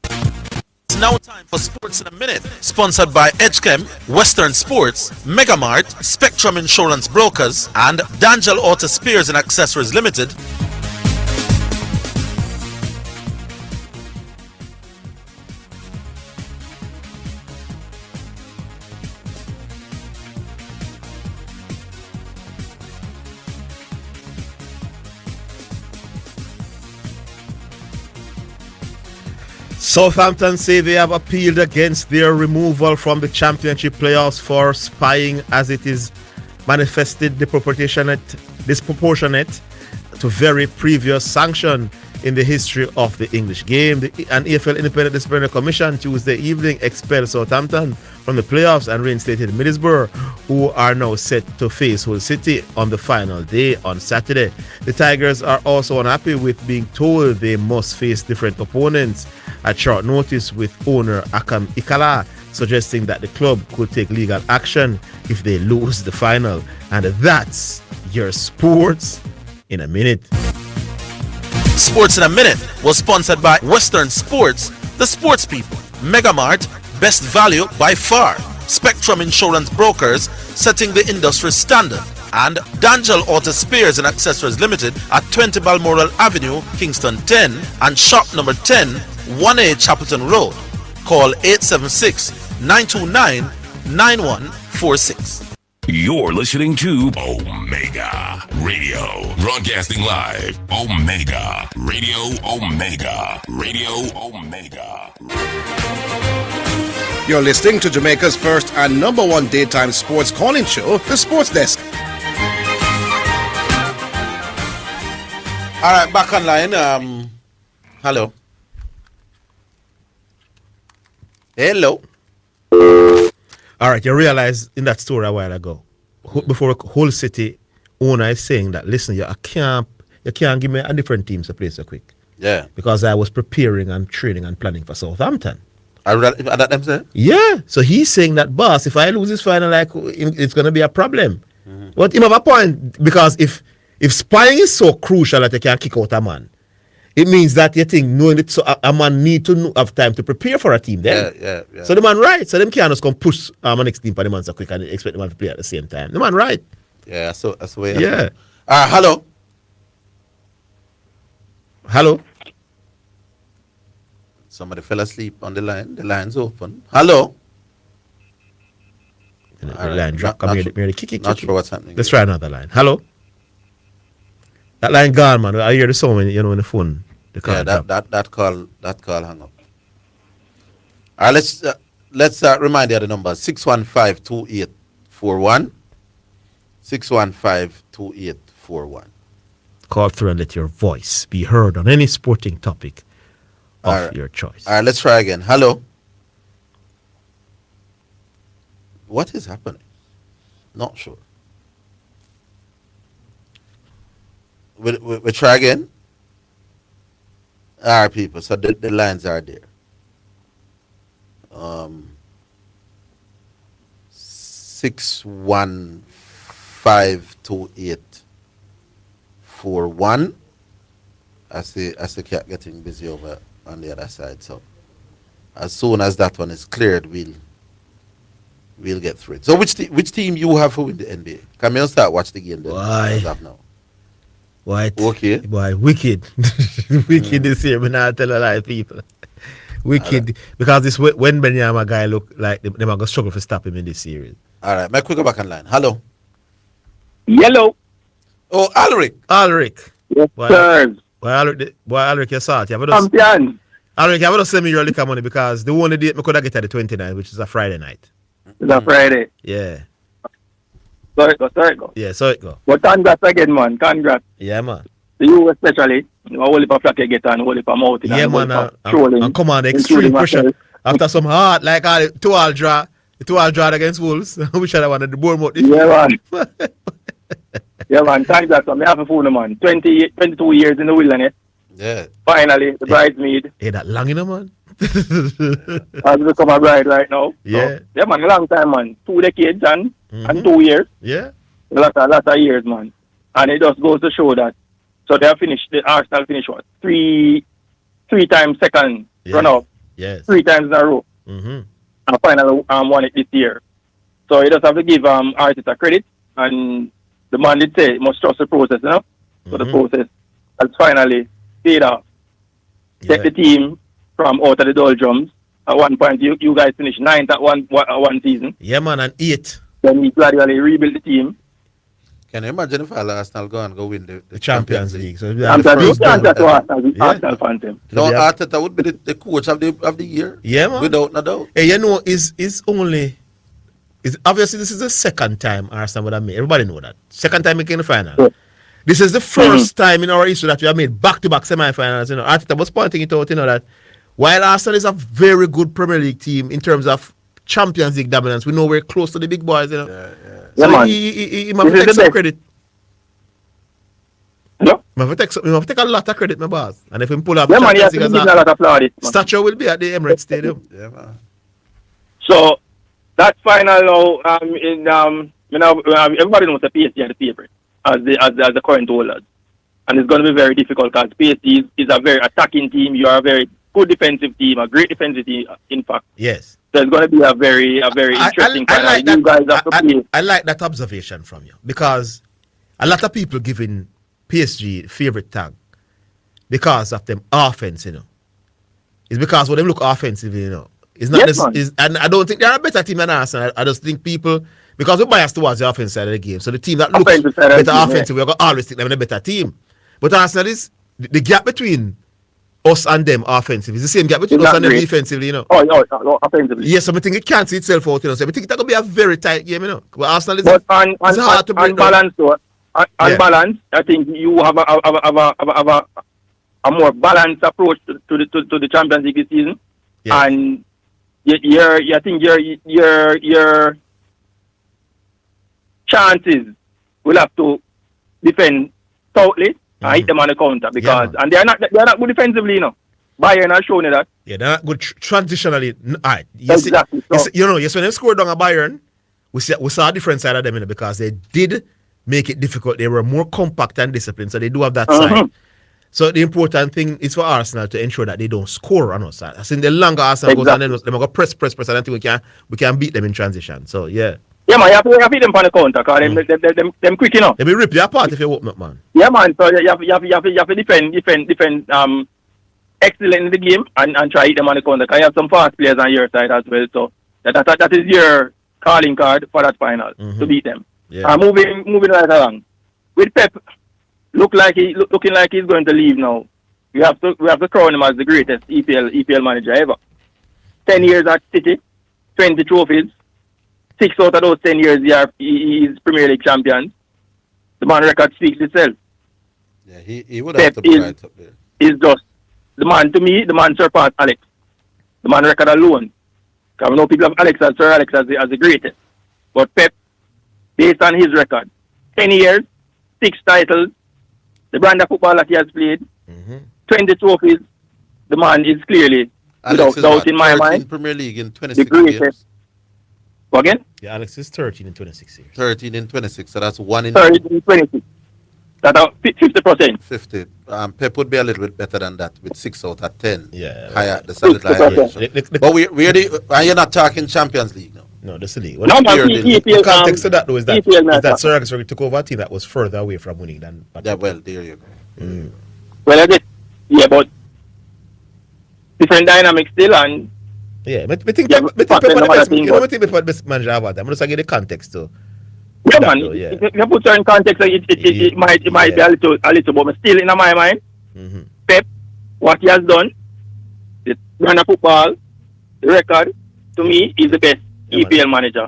It's now time for Sports in a Minute, sponsored by Edgechem, Western Sports, Megamart, Spectrum Insurance Brokers, and Dangel Auto Spares and Accessories Limited. Southampton say they have appealed against their removal from the championship playoffs for spying, as it is manifested disproportionate to very previous sanction in the history of the English game. An EFL Independent Disciplinary Commission Tuesday evening expelled Southampton from the playoffs and reinstated Middlesbrough, who are now set to face Hull City on the final day on Saturday. The Tigers are also unhappy with being told they must face different opponents at short notice, with owner Akam Ikala suggesting that the club could take legal action if they lose the final. And that's your Sports in a Minute. Sports in a Minute was sponsored by Western Sports, the sports people, Megamart, best value by far, Spectrum Insurance Brokers, setting the industry standard, and Dangel Auto Spares and Accessories Limited at 20 Balmoral Avenue, Kingston 10, and shop number 10, 1A Chapelton Road. Call 876-929-9146. You're listening to Omega Radio. Broadcasting live. Omega Radio. Omega Radio. Omega. You're listening to Jamaica's first and number one daytime sports calling show, The Sports Desk. All right, back online. Hello. Hello. All right, you realize in that story a while ago, before Hull City owner is saying that, listen, you can't give me a different team to play so quick. Yeah. Because I was preparing and training and planning for Southampton. That yeah. So he's saying that, boss, if I lose this final, it's going to be a problem. Mm-hmm. But him have a point, because if spying is so crucial that you can kick out a man, it means that you think knowing it, so a man need to have time to prepare for a team then. Yeah. So the man right. So them can't just come push my next team for the man so quick and expect the man to play at the same time. The man right. Yeah, so that's the way. Yeah. Hello. Hello. Somebody fell asleep on the line. The line's open. Hello. The line dropped. Not sure what's happening. Let's try another line. Hello. That line gone, man. I hear the sound when in the phone. The call that call hung up. All right, let's remind you of the number: 615-2841. 615-2841. Call through and let your voice be heard on any sporting topic of your choice. All right, let's try again. Hello. What is happening? Not sure. We try again. All right, people. So the lines are there. 6152841. I see cat getting busy over on the other side. So as soon as that one is cleared, we'll get through it. So which team you have who in the NBA? Come here, start watch the game then. Why? As of now. What? Okay. Boy, wicked. Wicked this year, but not tell a lot of people. Wicked. Because this when Benyama guy look like they are going to struggle to stop him in this series. All right, my quick back online. Hello. Yellow. Oh, Alric. Yes, sir. Alric, you saw it. Champion. Alric, you have to send me your liquor money because the only date I could get at the 29th, which is a Friday night. It's a Friday. Yeah. So it go. Yeah, so it go. But congrats again, man. Congrats. Yeah, man. To you especially. A whole heap of flack you get and a whole heap of mouth. Yeah, man. And come on, extreme pressure. After some hard, like all the 2-all draw against Wolves. We should have wanted the Bournemouth. Yeah, man. Yeah, man. Congrats, man. I have a fool, man. 22 years in the wilderness. Yeah. Finally, the bridesmaid. Hey, that long, you know, man. Has become a bride right now. Yeah. So, yeah, man. A long time, man. 2 decades and 2 years. Yeah. A lot of years, man. And it just goes to show that. So they have finished, the Arsenal finished what? Three times second run up. Yes. 3 times in a row. And finally won it this year. So you just have to give Arteta credit. And the man did say, must trust the process, you know? So the process has finally paid off. Take the team from out of the doldrums. At one point, you guys finished 9th at one season. Yeah, man, and 8th. Then he gradually rebuilt the team. Can you imagine if Arsenal go win the Champions League? So Arsenal fan team. No, Arteta would be the coach of the year. Yeah, man. Without no doubt. Hey, you know, is obviously this is the second time Arsenal would have made. Everybody know that. Second time making the final. Yeah. This is the first time in our history that we have made back-to-back semi-finals. You know, Arteta was pointing it out, you know, that while Arsenal is a very good Premier League team in terms of Champions League dominance, we know we're close to the big boys, you know. So he must take some credit. No? He must take a lot of credit, my boss. And if he pull up Champions League, a lot of applauded. Statue will be at the Emirates Stadium. Yeah, man. So that final now, everybody knows the PSG are the favorite as the current holders, and it's going to be very difficult because PSG is a very attacking team. You are a very good defensive team, a great defensive team, in fact. Yes. So it's going to be a very interesting final. Like you guys have to play. I like that observation from you because a lot of people giving PSG favorite tag because of them offense, you know. It's because when they look offensively, you know. It's not and I don't think they're a better team than Arsenal. I just think people, because we're biased towards the offense side of the game, so the team that looks better offensively, we're going to always think they're a better team. But Arsenal is the gap between us and them offensively. It's the same gap between us and them defensively, you know. Oh, offensively. Yes, so I think it can't see itself out, you know. So I think that's going to be a very tight game, you know. But Arsenal is hard to bring balance, though. Balance, I think you have a more balanced approach to the Champions League this season. Yeah. And I think your chances will have to defend stoutly and hit them on the counter because and they're not good defensively, you know. Bayern has shown you that. Yeah, they're not good transitionally. All right. Exactly. Yes, when they scored down a Bayern, we saw a different side of them, you know, because they did make it difficult. They were more compact and disciplined, so they do have that side. So the important thing is for Arsenal to ensure that they don't score on us. I think the longer Arsenal goes on, then they're going to press, and I think we can beat them in transition. So yeah. Yeah, man, you have to beat them on the counter because them quick, you know. They will rip you apart if you open up, man. Yeah, man. So you have to defend excellent in the game and try to hit them on the counter because you have some fast players on your side as well. So that is your calling card for that final to beat them. Yeah. Moving right along with Pep. Looking like he's going to leave now. We have to crown him as the greatest EPL manager ever. 10 years at City, 20 trophies. 6 out of those 10 years he is Premier League champion. The man record speaks itself. Yeah, he would have to be right up there. Is just the man, to me, the man surpassed Alex. The man record alone. Because we know people have Alex as Sir Alex as the greatest. But Pep, based on his record, 10 years, 6 titles, the brand of football that he has played, 20 trophies, the man is clearly, Alex without doubt in my 13 mind, Premier League in the 26 greatest. games. Go again? Yeah, Alex is 13 in 26 years. 13 in 26, so that's 1 in 30 in 26. That's 50%. 50. Pep would be a little bit better than that with 6 out of 10. Yeah. Higher, the solid hierarchy. But we're and you're not talking Champions League now. No, this is the league. No, man, The context of that though is that EPL Sir Alex took over a team that was further away from winning than. Yeah, well, there you go. Well, I guess, yeah, but different dynamics still, and yeah, but I think Pep the best manager about that. I'm just give the context to. Yeah, man. If you put certain context, it might be a little, but still in my mind, Pep, what he has done, the brand of football, the record, to me, is the best EPL manager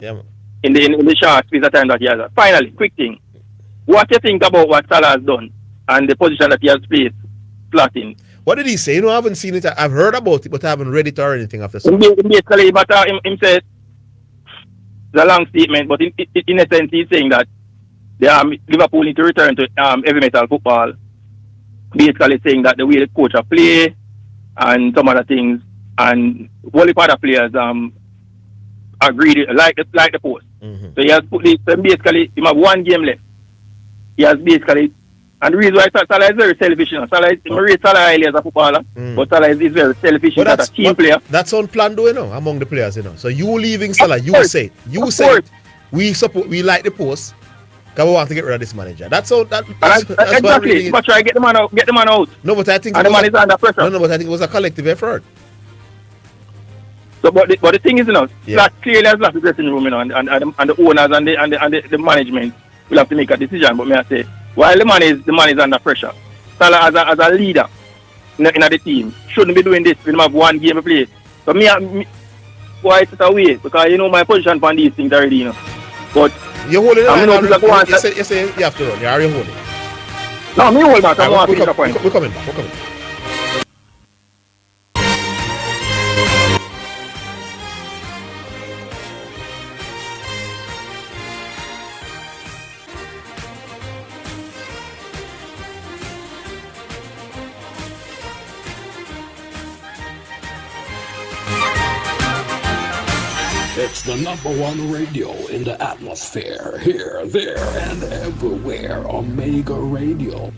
in the short space of time that he has. Finally, quick thing. What do you think about what Salah has done and the position that he has placed plotting? What did he say? You know, I haven't seen it. I've heard about it, but I haven't read it or anything after. Basically, but him said it's a long statement, but in a sense, he's saying that Liverpool need to return to heavy metal football. Basically, saying that the way the coach play and some other things, and all the other players agreed like the post. So he has put this. So basically, he have one game left. He has basically. And the reason why Salah is very selfish, you know. Salah highly as a footballer, but Salah is very selfish as a team player. That's unplanned, though, you know, among the players, you know. So you leaving Salah, you say we like the post because we want to get rid of this manager. That's all. Exactly. Really, but try get the man out. No, but I think and the man is under pressure. No, but I think it was a collective effort. So, but the thing is, you know, that clearly has left the dressing room, you know, and the owners and the management will have to make a decision. But may I say, while the man is under pressure, Salah as a leader in the team shouldn't be doing this. We don't have one game to play. So why it's a way? Because you know my position on these things already, you know. But you're holding it. You say you have to run. Are you holding? No, me hold back. We're coming back. It's the #1 radio in the atmosphere, here, there, and everywhere. Omega Radio.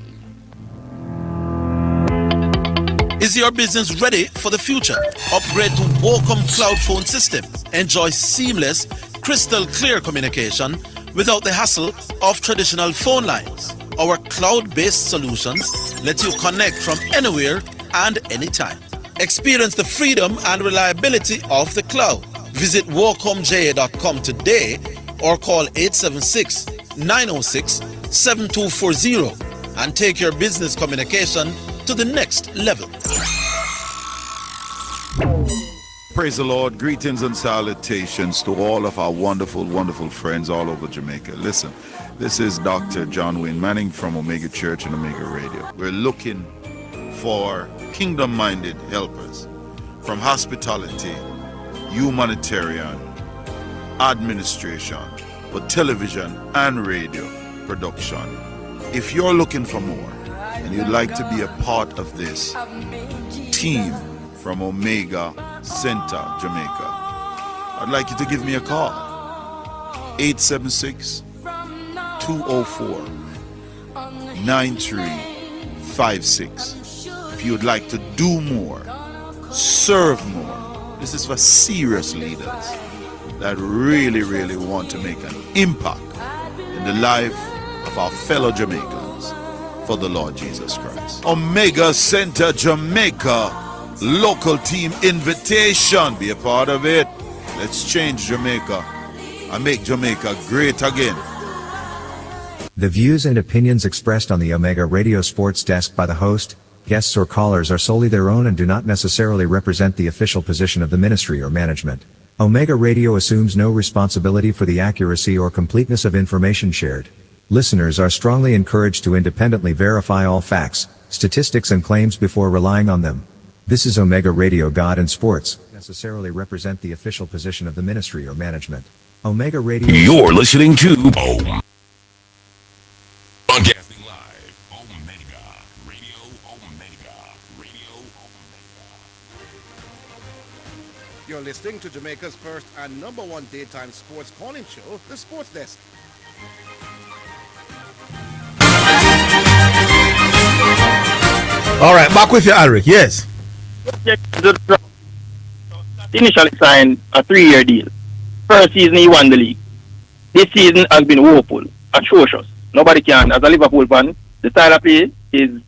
Is your business ready for the future? Upgrade to Wacom Cloud Phone System. Enjoy seamless, crystal clear communication without the hassle of traditional phone lines. Our cloud-based solutions let you connect from anywhere and anytime. Experience the freedom and reliability of the cloud. Visit WacomJA.com today or call 876-906-7240 and take your business communication to the next level. Praise the Lord. Greetings and salutations to all of our wonderful, wonderful friends all over Jamaica. Listen, this is Dr. John Wayne Manning from Omega Church and Omega Radio. We're looking for kingdom-minded helpers from hospitality, humanitarian, administration, for television and radio production. If you're looking for more and you'd like to be a part of this team from Omega Center, Jamaica, I'd like you to give me a call. 876-204-9356. If you'd like to do more, serve more. This is for serious leaders that really, really want to make an impact in the life of our fellow Jamaicans for the Lord Jesus Christ. Omega Center Jamaica local team invitation. Be a part of it. Let's change Jamaica and make Jamaica great again. The views and opinions expressed on the Omega Radio Sports Desk by the host, guests or callers are solely their own and do not necessarily represent the official position of the ministry or management. Omega Radio assumes no responsibility for the accuracy or completeness of information shared. Listeners are strongly encouraged to independently verify all facts, statistics and claims before relying on them. This is Omega Radio God and Sports, necessarily represent the official position of the ministry or management. Omega Radio. You're listening to Broadcasting live, Omega Radio, Omega Radio, Omega. listening to Jamaica's first and number one daytime sports calling show, The Sports Desk. All right, back with you, Alric. Yes. Initially signed a 3-year deal. First season he won the league. This season has been woeful, atrocious. Nobody can. As a Liverpool fan, the style of play is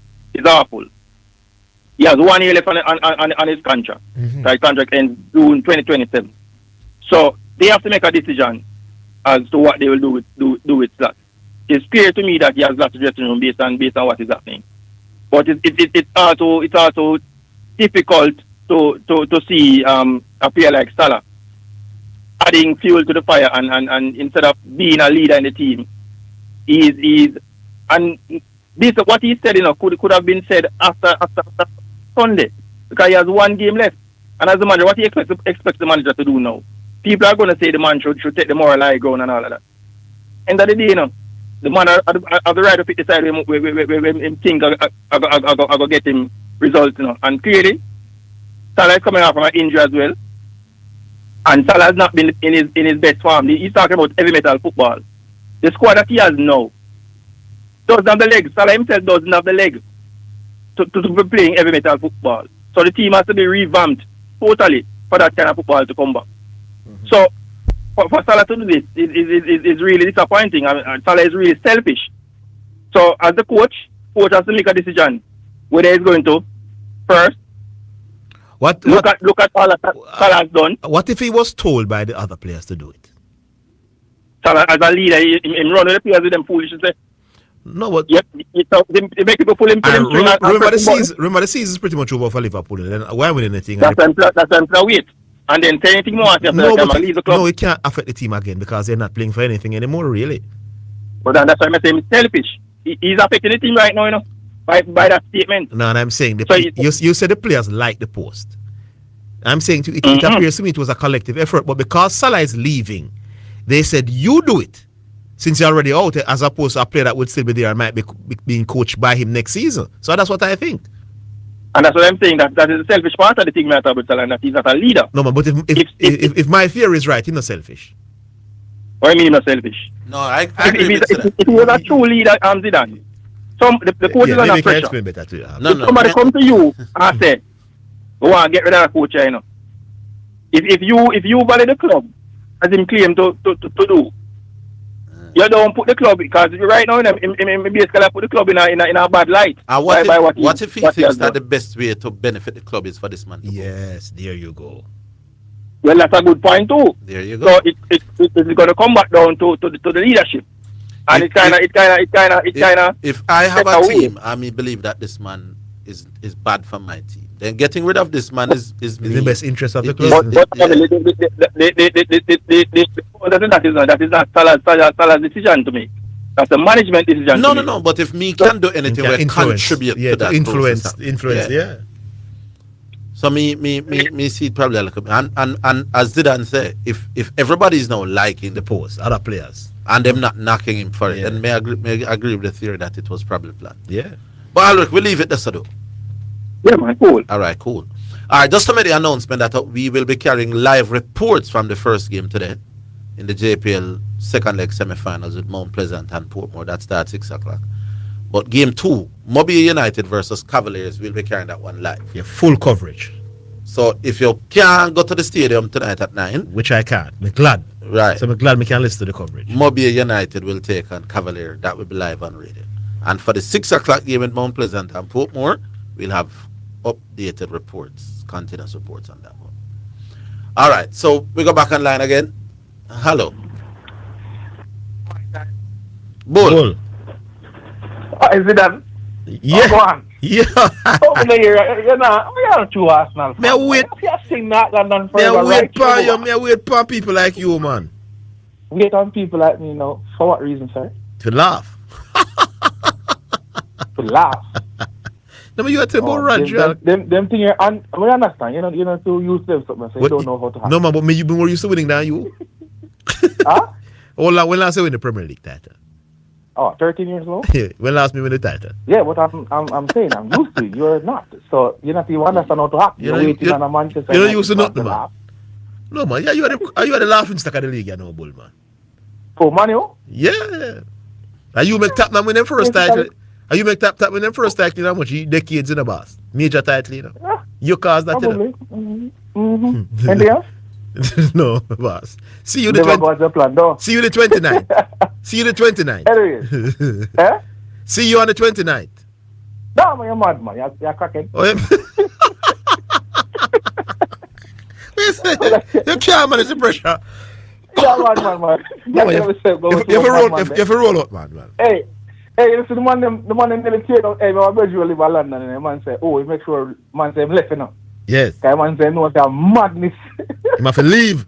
awful. He has 1 year left on his contract. His contract ends June 2027. So they have to make a decision as to what they will do with that. It's clear to me that he has lost the dressing room based on what is happening. But it's also difficult to see a player like Salah adding fuel to the fire and instead of being a leader in the team, this what he said, could have been said after Sunday, because he has 1 game left. And as the manager, what he expects the manager to do now? People are going to say the man should take the moral high ground and all of that. End of the day, the man have the right to pick the side when him think I go get him results, And clearly, Salah is coming off from an injury as well. And Salah has not been in his best form. He's talking about heavy metal football. The squad that he has now doesn't have the legs. Salah himself doesn't have the leg to be playing heavy metal football. So the team has to be revamped totally for that kind of football to come back. So for Salah to do this is really disappointing. Salah is really selfish. So as the coach has to make a decision whether he's going to first look at all that Salah has done. What if he was told by the other players to do it? Salah as a leader, he run with the players with them foolish and say, no, but yep, they make people pull him. Remember the season is pretty much over for Liverpool. And then why winning anything? That's why wait. And then say anything more after leave the club. No, it can't affect the team again because they're not playing for anything anymore, really. But that's why I'm saying he's selfish. He's affecting the team right now, by that statement. No, and I'm saying you said the players like the post. I'm saying it appears to me it was a collective effort, but because Salah is leaving, they said you do it. Since you're already out, as opposed to a player that would still be there and might be being coached by him next season. So that's what I think. And that's what I'm saying, that is the selfish part of the thing about Salah, that he's not a leader. No, but if my theory is right, he's not selfish. What do you mean he's not selfish? No, I agree with that. If he was a true leader, Zidane, the coach is under pressure. Explain better to you. If somebody come to you and say, we want to get rid of the coach, If you value the club, as him claim to do, you don't put the club, because right now, basically put the club in a bad light. And what if he thinks that the best way to benefit the club is for this man to go? Yes, there you go. Well, that's a good point too. There you go. So it's going to come back down to the leadership, and it kind of. If I have a team, I believe that this man is bad for my team, then getting rid of this man is the best interest of the club. That is not Salah's decision to make. That's a management decision. No. But if me can do anything, we contribute to that influence. Yeah. So me see it probably like and as Zidane say, if everybody is now liking the post, other players, and them not knocking him for it, then may agree with the theory that it was probably planned. Yeah. But look, we'll leave it there, though. Yeah, man, cool. All right, cool. All right, just to make the announcement that we will be carrying live reports from the first game today in the JPL second leg semi-finals with Mount Pleasant and Portmore. That starts 6 o'clock. But game 2, Mobile United versus Cavaliers, we'll be carrying that one live. Yeah, full coverage. So if you can't go to the stadium tonight at 9, which I can't, I'm glad. Right. So I'm glad we can listen to the coverage. Mobile United will take on Cavalier. That will be live on radio. And for the 6 o'clock game at Mount Pleasant and Portmore, we'll have updated reports, continuous reports on that one. All right, so we go back online again. Hello. Bull. Is it that? Yeah. Go on. Yeah. Over there, we are two Arsenal fans. Me wait. You sing that London Me forever. wait for you. Me wait for people like you, man. Wait on people like me now. For what reason, sir? To laugh. To laugh. No, you are to about Roger. Them thing here, and we understand. You know to use them something, so you don't know how to handle. No, man, but me, you been more used to winning than you. Huh? When last I win the Premier League title? Oh, 13 years old? Yeah, when last me win the title? Yeah, but I'm saying I'm used to it. You're not. So you understand how to act. You're waiting on a Manchester. You're not used to nothing, man. No, man. Yeah, you are the laughing stock of the league, you know, Bull, man. For Manu? Yeah. Are you make Tottenham win them first title? Are you make Tottenham win them first title, you know how much? Decades in the boss. Major title, you know. Yeah, you caused that, probably. you know. Anything else? No, boss. See you the Never got the plan, though. See you the 29th. See you the 29th. Anyways. Eh? See you on the 29th. No, man, you're mad, man. You're cracking. Oh, yeah. You can't manage the pressure. Yeah, man. No, you have to roll out, man. Hey, you see the man them nearly tear down. Hey, my brother live in London, and the man say, oh, he make sure man say him left, you know. Yes. The man say, no, it's a madness. He have to leave.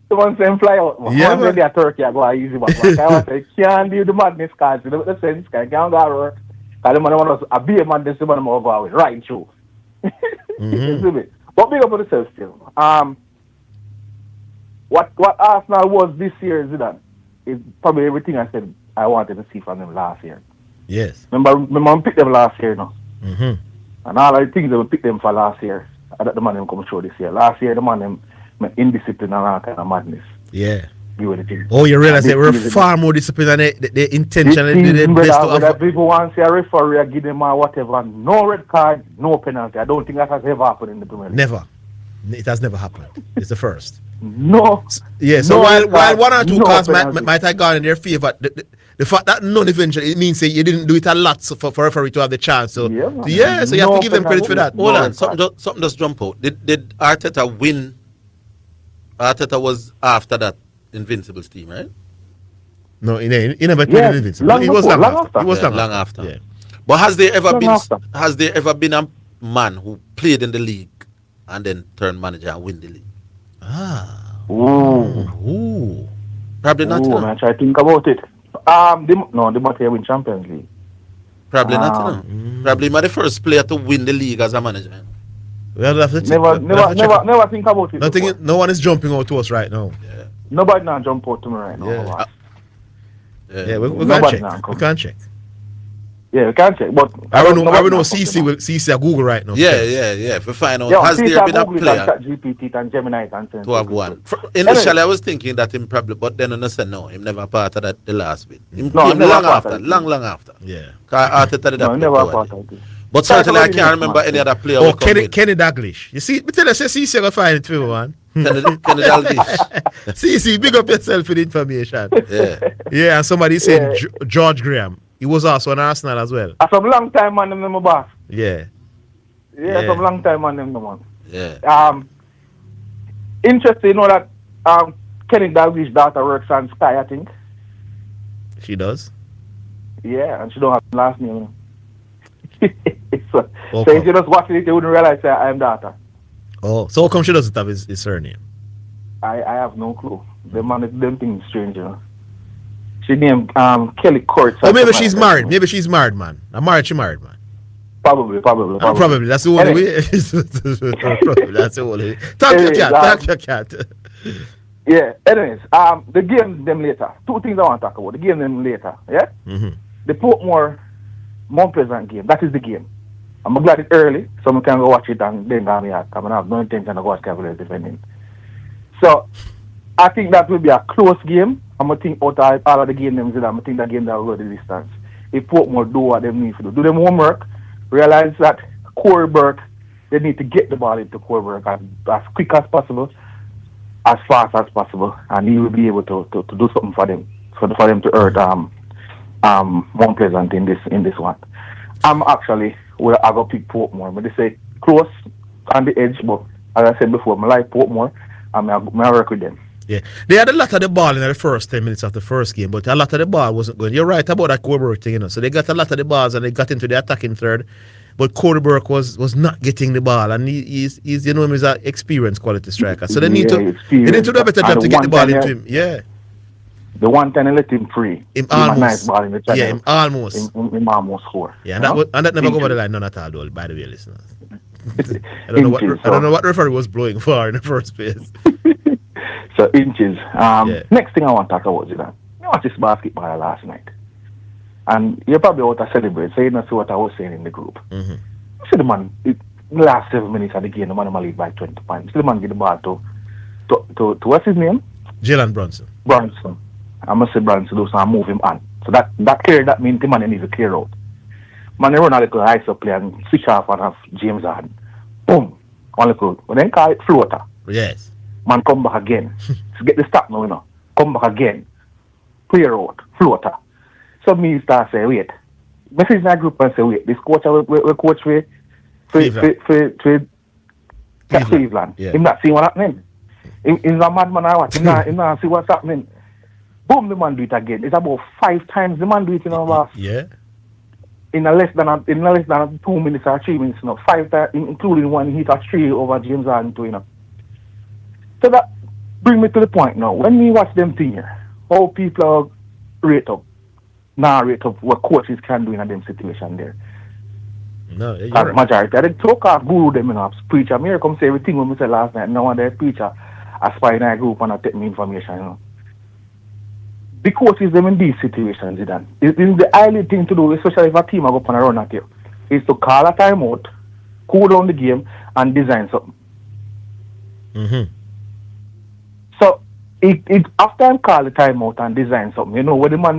The man say him fly out, man. Yeah, man. Say, Turkey, I go easy, but the man say, can't do the madness, cause you know what the sense, can't go to work. Cause the man want us, be a man, this man will go out, right, true. You see me? But big up on yourself still. What Arsenal was this year, Zidane, is probably everything I said I wanted to see from them last year. Yes. Remember we picked them last year, no? Mm-hmm. And all the things that we picked them for last year, I thought the man them come show this year. Last year, the man them indiscipline and all kind of madness. Yeah. You the thing. Oh, you realize they were far more disciplined than they intentionally did their best to whether people want to see a referee or give them or whatever, no red card, no penalty. I don't think that has ever happened in the Premier League. Never. It has never happened. It's the first. No. Yeah, so no while one or two cards might have gone in their favor, the fact that none eventually, it means you didn't do it a lot for referee to have the chance. So yeah, so you have to give them credit for that. Hold on, something just jump out. Did Arteta win? Arteta was after that Invincibles team, right? No, he never played in Invincibles. It was long after. It was long after. Yeah. But has there ever been a man who played in the league and then turned manager and win the league? Ooh. Probably not. Ooh, man, try to think about it. They might win Champions League. Probably not. Probably the first player to win the league as a manager. Never think about it. No one is jumping out to us right now. Yeah. Nobody now jump out to me right now. Yeah, we can't check. We can't check. Yeah, we can't check. But I don't know. CC a Google right now. Yeah. If we find out, has there been a player GPT and Gemini and to have won? Initially, I was thinking that him probably, but then I said no, him never part of that the last bit. Him came long after. Yeah. Arteta did that. Never part of it. But certainly I can't remember any other player. Oh, Kenny Dalglish. You see, tell us, CC gonna find it too, man. Kenny Dalglish. CC, big up yourself with information. Yeah, and somebody said George Graham. He was also an Arsenal as well. Some long time man in my boss. Yeah, some long time man in the man. Yeah. Interesting, you know that Kenny Dalglish's daughter works on Sky, I think. She does? Yeah, and she don't have last name, you know. So if you just watching it, you wouldn't realize that I am daughter. Oh, so how come she doesn't have his surname? I have no clue. Them things strange, you know. She named Kelly Court. Oh, maybe she's married. Maybe she's married, man. She married, man. Probably. Probably. That's the only way. That's the only way. Talk to your cat. Yeah. Anyways, the game them later. Two things I want to talk about. The game them later. Yeah. Mm-hmm. The Portmore Mount Pleasant game. That is the game. I'm glad it's early, so I can go watch it and then go me out. I have no intention to watch Cavaliers defending. So I think that will be a close game. I'm going to think out of all of the game them. I think that game that will go the distance. If Portmore do what they need to do them homework, realize that Corey Burke, they need to get the ball into Corey Burke as quick as possible, as fast as possible, and he will be able to do something for them, for them to hurt Mount Pleasant in this one. I'm actually I go pick Portmore. But they say close on the edge, but as I said before, I like Portmore and I work with them. Yeah, they had a lot of the ball in the first 10 minutes of the first game, but a lot of the ball wasn't going. You're right about that Corey Burke thing, you know. So they got a lot of the balls and they got into the attacking third, but Corey Burke was not getting the ball, and he's you know him as an experienced quality striker. So they need to do a better job to get the ball into him. Yeah. The one time I let him free. Him almost. Nice ball in the channel. Yeah, him almost. Him almost score. Yeah, and that never go over the line none at all, though, by the way, listeners. I don't know what referee was blowing for in the first place. So inches. Next thing I want to talk about is that I watched this basketball last night. And you're probably out to celebrate, so you don't see what I was saying in the group. Mm-hmm. See the man, the last 7 minutes of the game, the man lead by 20 points. See the man get the ball to to what's his name? Jalen Brunson. I must say Brunson do so and move him on. So that clear, that means the man needs to clear out. Man, they run a little ice up play and switch off and have James Harden. Boom. One little. When they call it floater. Yes. Man come back again. So get the stop now, you know. Come back again. Clear out. Floater. So me start say, wait. Message in that group and say, wait, this coach we coach for Cleveland. Yeah. Him not seeing what happening. He's a madman or what? Him not see what's happening. Boom, the man do it again. It's about 5 times the man do it in our boss. Yeah. In less than 2 minutes or 3 minutes, 5 times, including one hit or 3 over James Harden too, So that bring me to the point now. When we watch them thing here, how people are rate up what coaches can do in them situation there. No, you're right. Majority, I didn't talk off guru them, preacher. I'm here come say everything when we said last night. No one there preacher, I spy in a group and I take me information, The coaches them in these situations, Zidane. It's the highly thing to do, especially if a team are up on a run at you, is to call a timeout, cool down the game, and design something. Mm-hmm. So it after I call the timeout and design something, what the man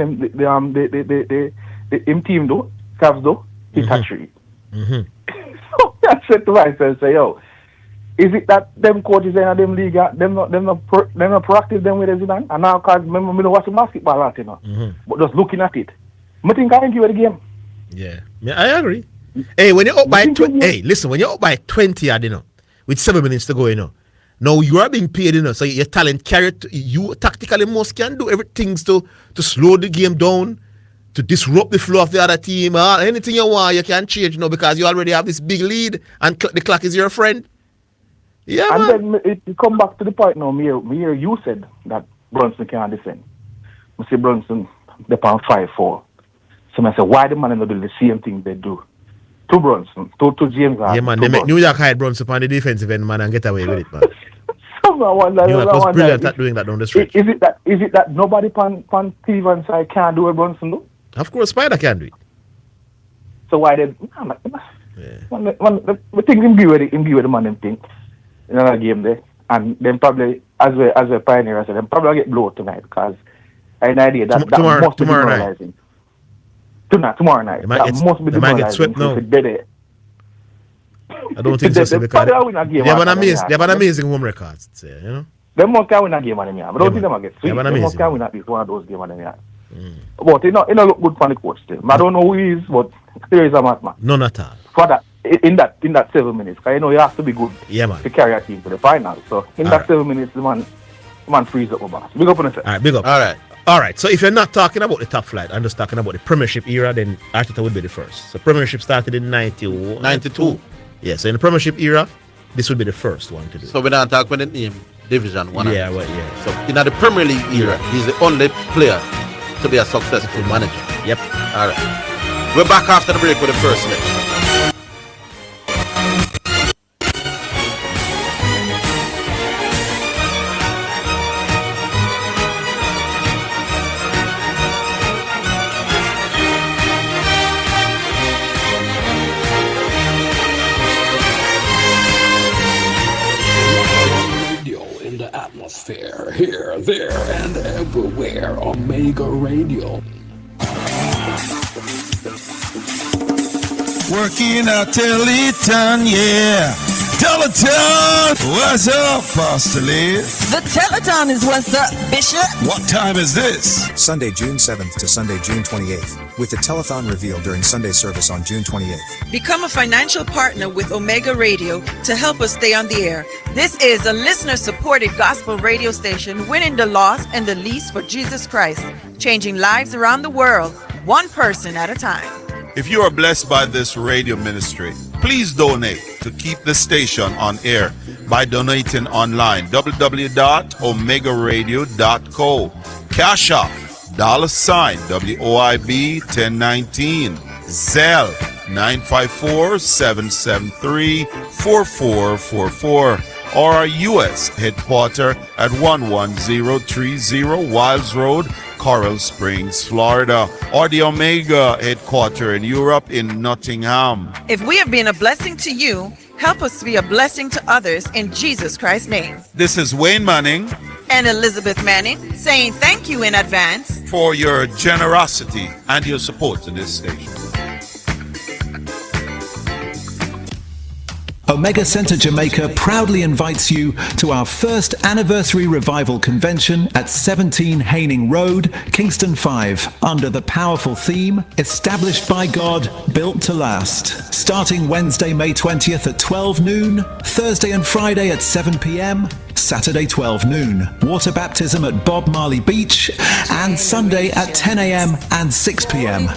the team do, Cavs do, hit a tree. Mm-hmm. So I said to myself, say, yo, is it that them coaches in them league, them not proactive them with Zidane? And now, cause me don't watch basketball a lot, but just looking at it, I think I can give it a game. Yeah, I agree. Hey, when you're up by 20, listen, when you're up by 20, with 7 minutes to go, now you are being paid, so your talent carried. You tactically most can do everything to slow the game down, to disrupt the flow of the other team. Anything you want, you can change, because you already have this big lead and the clock is your friend. Yeah, and man. Then it come back to the point now, me hear you said that Brunson can't defend. I say Brunson, they're on 5-4. So I say, why the man not do the same thing they do? To Brunson, to James Harden. Yeah, man, they make New York hide Brunson on the defensive end, man, and get away with it, man. New York was brilliant at doing that down the stretch. Is it that nobody pan Cleveland side can't do what Brunson do? Of course, Spider can do it. So why they? We think him give it the man them think in another game there, and then probably as a pioneer, so them probably get blown tonight because I had an idea that must be demoralizing. Tomorrow night. That must be demoralizing. They might get swept now. I don't think so, because they have an amazing home record. They must win a game on them, yeah. But I don't think they might get swept. They must win at least one of those games on them, yeah. But it don't look good for the coach still. I don't know who he is, but there is a man. None at all. For that, in that 7 minutes, because you have to be good to carry a team to the final. So in that 7 minutes, the man frees up a boss. Big up on the All right, big up. All right. So if you're not talking about the top flight, I'm just talking about the Premiership era, then Arteta would be the first. So Premiership started in 92. Yeah, so in the Premiership era, this would be the first one to do. So we don't talk about the name Division 1. Yeah, well, yeah. So in the Premier League era, he's the only player to be a successful manager. Yep. All right. We're back after the break with the first leg. Here, there, and everywhere. Omega Radio. Working out till it done, yeah. Teleton, what's up, Pastor Lee? The Teleton is what's up, Bishop. What time is this? Sunday, June 7th to Sunday, June 28th, with the telethon revealed during Sunday service on June 28th. Become a financial partner with Omega Radio to help us stay on the air. This is a listener-supported gospel radio station winning the lost and the least for Jesus Christ, changing lives around the world, one person at a time. If you are blessed by this radio ministry, please donate to keep the station on air by donating online, www.omegaradio.co. Cash App, $WOIB 1019, Zelle 954-773-4444, or our U.S. headquarters at 11030 Wiles Road, Coral Springs, Florida, or the Omega headquarters in Europe in Nottingham. If we have been a blessing to you, Help us to be a blessing to others in Jesus Christ's name. This is Wayne Manning And Elizabeth Manning saying thank you in advance for your generosity and your support to this station. Omega Center Jamaica proudly invites you to our first anniversary revival convention at 17 Haining Road, Kingston 5, under the powerful theme, Established by God, Built to Last. Starting Wednesday, May 20th at 12 noon, Thursday and Friday at 7 p.m., Saturday 12 noon, water baptism at Bob Marley Beach, and Sunday at 10 a.m. and 6 p.m.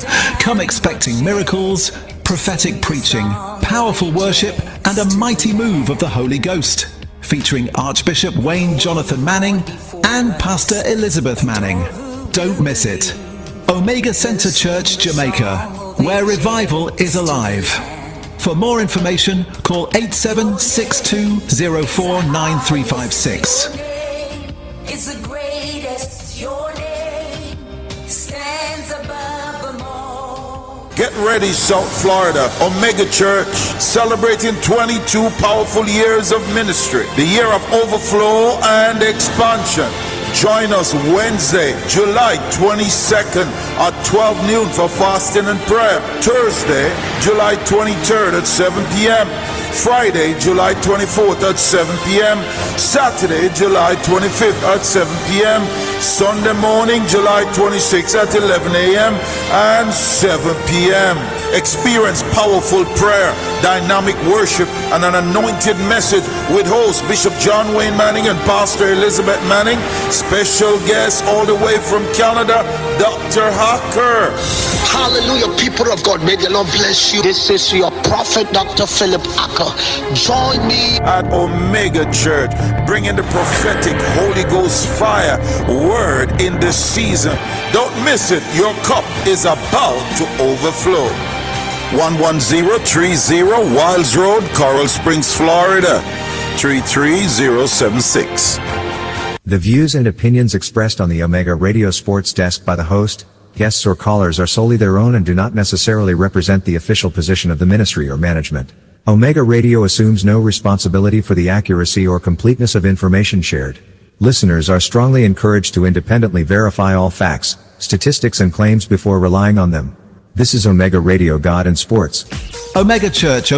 Come expecting miracles, prophetic preaching, powerful worship, and a mighty move of the Holy Ghost, featuring Archbishop Wayne Jonathan Manning and Pastor Elizabeth Manning. Don't miss it. Omega Center Church, Jamaica, where revival is alive. For more information, call 8762049356. It's the greatest, your name stands above them all. Get ready, South Florida. Omega Church, celebrating 22 powerful years of ministry. The year of overflow and expansion. Join us Wednesday, July 22nd at 12 noon for fasting and prayer. Thursday, July 23rd at 7 p.m. Friday, July 24th at 7 p.m. Saturday, July 25th at 7 p.m. Sunday morning, July 26th at 11 a.m. and 7 p.m. Experience powerful prayer, dynamic worship, and an anointed message with host Bishop John Wayne Manning and Pastor Elizabeth Manning. Special guest all the way from Canada, Dr. Hacker. Hallelujah, people of God, may the Lord bless you. This is your prophet, Dr. Philip Acker. Join me at Omega Church, bringing the prophetic Holy Ghost fire word in this season. Don't miss it. Your cup is about to overflow. 11030 Wilds Road, Coral Springs, Florida, 33076. The views and opinions expressed on the Omega Radio Sports Desk by the host, guests or callers are solely their own and do not necessarily represent the official position of the ministry or management. Omega Radio assumes no responsibility for the accuracy or completeness of information shared. Listeners are strongly encouraged to independently verify all facts, statistics and claims before relying on them. This is Omega Radio God and Sports. Omega Church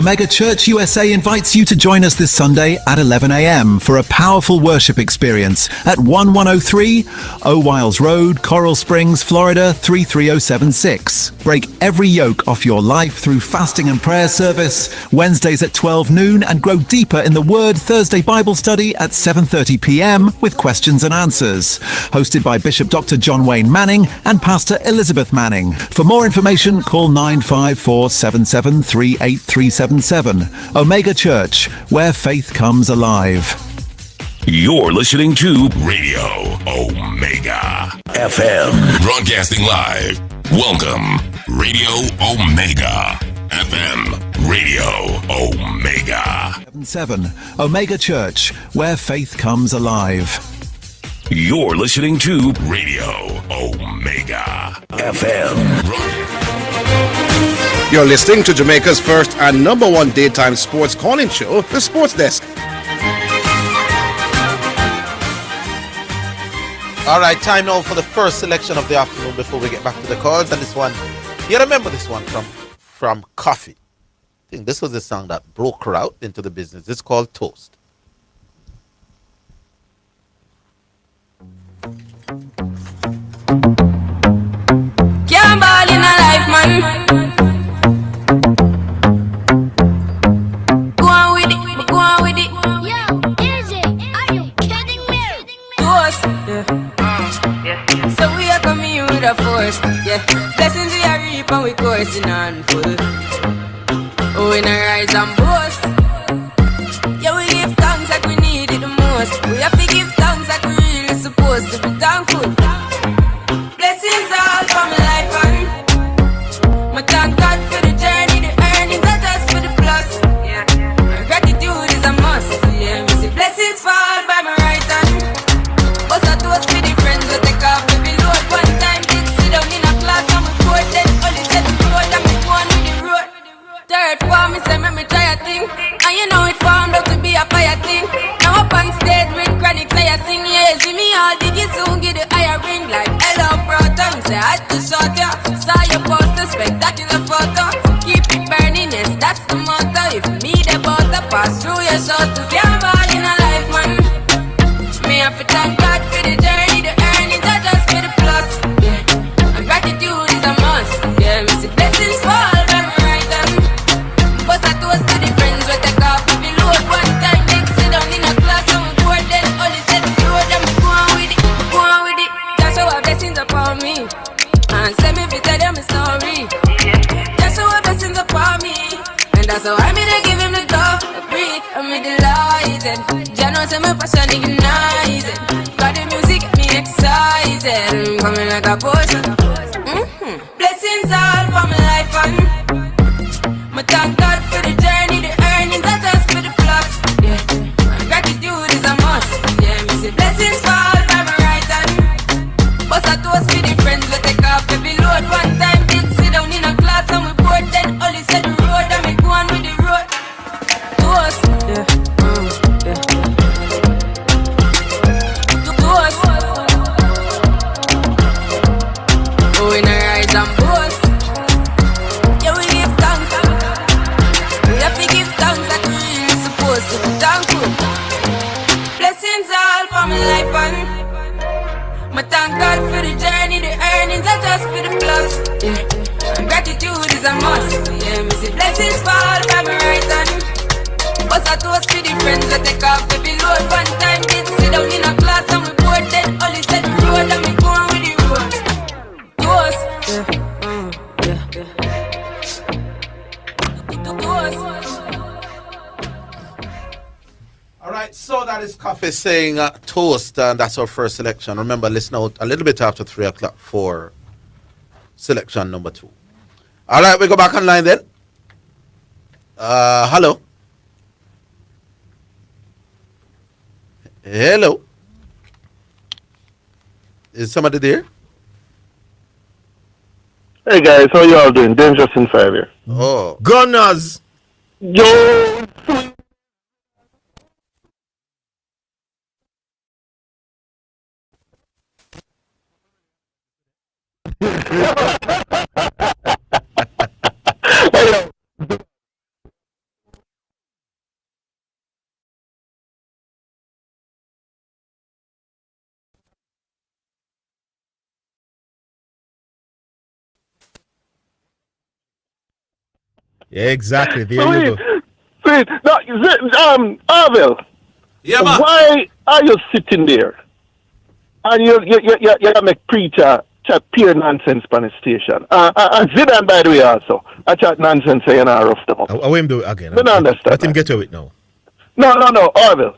USA invites you to join us this Sunday at 11 a.m. for a powerful worship experience at 1103 Owilds Road, Coral Springs, Florida 33076. Break every yoke off your life through fasting and prayer service, Wednesdays at 12 noon, and grow deeper in the Word Thursday Bible study at 7:30 p.m. with questions and answers. Hosted by Bishop Dr. John Wayne Manning and Pastor Elizabeth Manning. For more information, call 954-773-8377. Omega Church, where faith comes alive. You're listening to Radio Omega FM. Broadcasting live. Welcome, Radio Omega FM. Radio Omega. 7 Omega Church, where faith comes alive. You're listening to Radio Omega FM. You're listening to Jamaica's first and number one daytime sports calling show, The Sports Desk. All right, time now for the first selection of the afternoon before we get back to the calls. And this one, you remember this one from Coffee. I think this was the song that broke her out into the business. It's called Toast. Can't ball in a life, man. Go on with it, go on with it. Yo, easy. Are you kidding me? Toast, yeah. So we are coming with a force, yeah. Blessings we are reap and we coursing on full. Oh, we not rise and boast. Yeah, we give thanks like we need it the most. We have to give thanks like we really supposed to be thankful. Blessings all for my life and my thank God for the journey, the earnings are just for the plus. Yeah, my gratitude is a must. Yeah, we see blessings fall by my right hand. But I toast for the friends that take off the load. One time did sit down in a class and we poured them. Only said the road and we go on with the road. Third form, me say, let me try a thing. And you know excited. Jano say my passion ignited. Got the music get me excited. Coming like a potion. Blessings all for my life and my thank God for the journey, the earnings, not just for the plus. Yeah, gratitude is a must. Yeah, me say blessings fall by my right hand. But I toast for the friends we take off every load. One time did sit down in a class and we bored. Then only said the road and me go on with the road. Toast, yeah, yeah. Toast. Oh, in a rise and boast. Yeah, we give thanks. We have to give thanks like we really supposed to be thankful. Blessings all for my life and my thank God for the journey, the earnings are just for the plus. Yeah, and gratitude is a must. Yeah, me say blessings fall by my right hand. But I toast for the friends that take off every load. One time did sit down in a class and we bored. Then only said the road and me going with the road. Toast, yeah, yeah. All right, so that is Coffee saying toast, and that's our first selection. Remember, listen out a little bit after 3 o'clock for selection number 2. All right, we go back online then. Hello. Hello. Is somebody there? Hey guys, how you all doing? Dangerous in 5 here. Oh. Gunners. Yo. Yeah, exactly. There you go. Sweet. No, Orville. Yeah, man. Why are you sitting there? And you make preacher chat pure nonsense on the station. And Zidane, by the way, also. I chat nonsense saying I rough them up. I will do it again. I don't understand. Let him get to it now. No, Orville.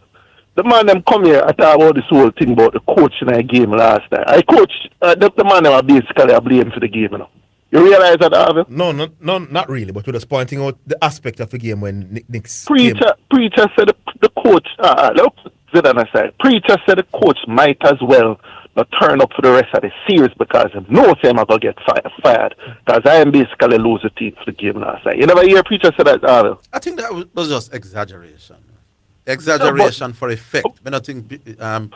The man them come here, I talk about this whole thing about the coach in the game last night. I coach, the man them are basically a blame for the game, you know. You realize that, Orville? No, not really, but we're just pointing out the aspect of the game when Nick's Preacher said the coach, look, Zidane aside, Preacher said the coach might as well not turn up for the rest of the series because he knows him going to get fired. Because I am basically lose the team for the game last night. You never hear Preacher say that, Orville? I think that was just exaggeration. Exaggeration for effect. I don't think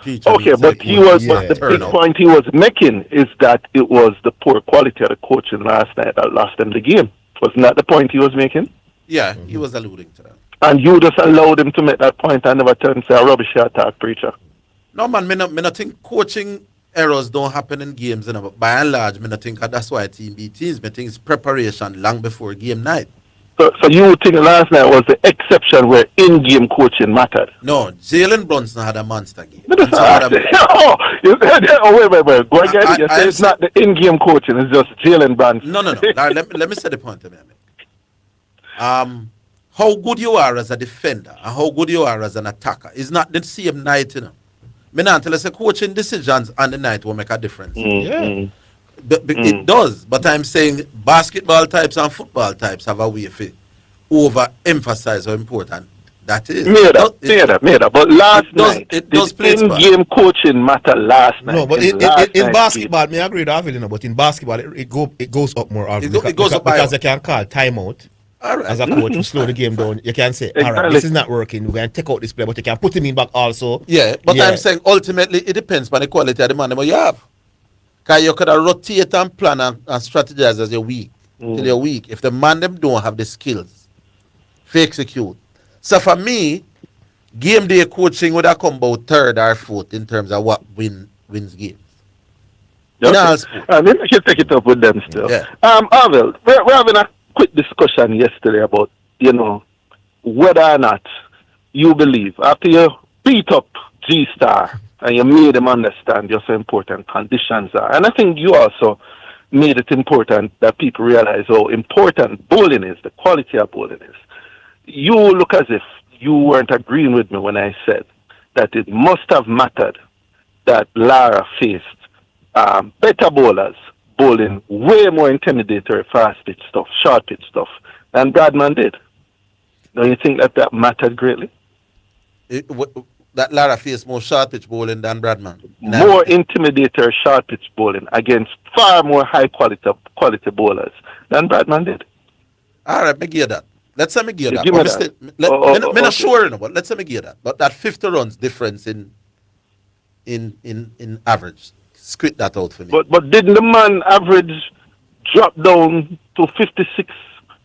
Peter. Okay, but he was. But the big point he was making is that it was the poor quality of the coaching last night that lost them the game. Wasn't that the point he was making? Yeah, he was alluding to that. And you just allowed him to make that point and never turned and say a rubbish attack, Preacher. No, man, me not think coaching errors don't happen in games, you know, but by and large, me not think that's why team beat teams. Me think it's preparation long before game night. So you think last night was the exception where in-game coaching mattered? No, Jalen Brunson had a monster game. Wait. Go again. You say it's not the in-game coaching, it's just Jalen Brunson. No. let me say the point to me. How good you are as a defender and how good you are as an attacker is not the same night, you know. Me not tell us coaching decisions on the night will make a difference. Yeah. It does, but I'm saying basketball types and football types have a way to overemphasize how important that is. Made up. But last night, it does in-game coaching matter last night. No, but in basketball, I agree with Orville, you know, but in basketball, it goes up more, Orville, it goes up because they can call timeout. All right. As a coach to slow the game down, you can say, all right, this is not working, we're going to take out this player, but you can put him in back also. Yeah, but I'm saying ultimately it depends on the quality of the man that you have. Because you could rotate and plan and strategize as you're weak, till you're weak. If the man them don't have the skills to execute. So for me, game day coaching would have come about third or fourth in terms of what wins games. Okay. Maybe I can take it up with them still. Yeah. Orville, we're having a quick discussion yesterday about, you know, whether or not you believe after you beat up G-Star and you made them understand just how important conditions are. And I think you also made it important that people realize how important bowling is, the quality of bowling is. You look as if you weren't agreeing with me when I said that it must have mattered that Lara faced better bowlers bowling way more intimidatory fast pitch stuff, short pitch stuff than Bradman did. Don't you think that mattered greatly? That Lara faced more short pitch bowling than Bradman. More intimidator short pitch bowling against far more high quality bowlers than Bradman did. All right, me give that. Let's say me give that. Give me that. Me not sure, but let's say me give that. But that 50 runs difference in average, squid that out for me. But didn't the man average drop down to 56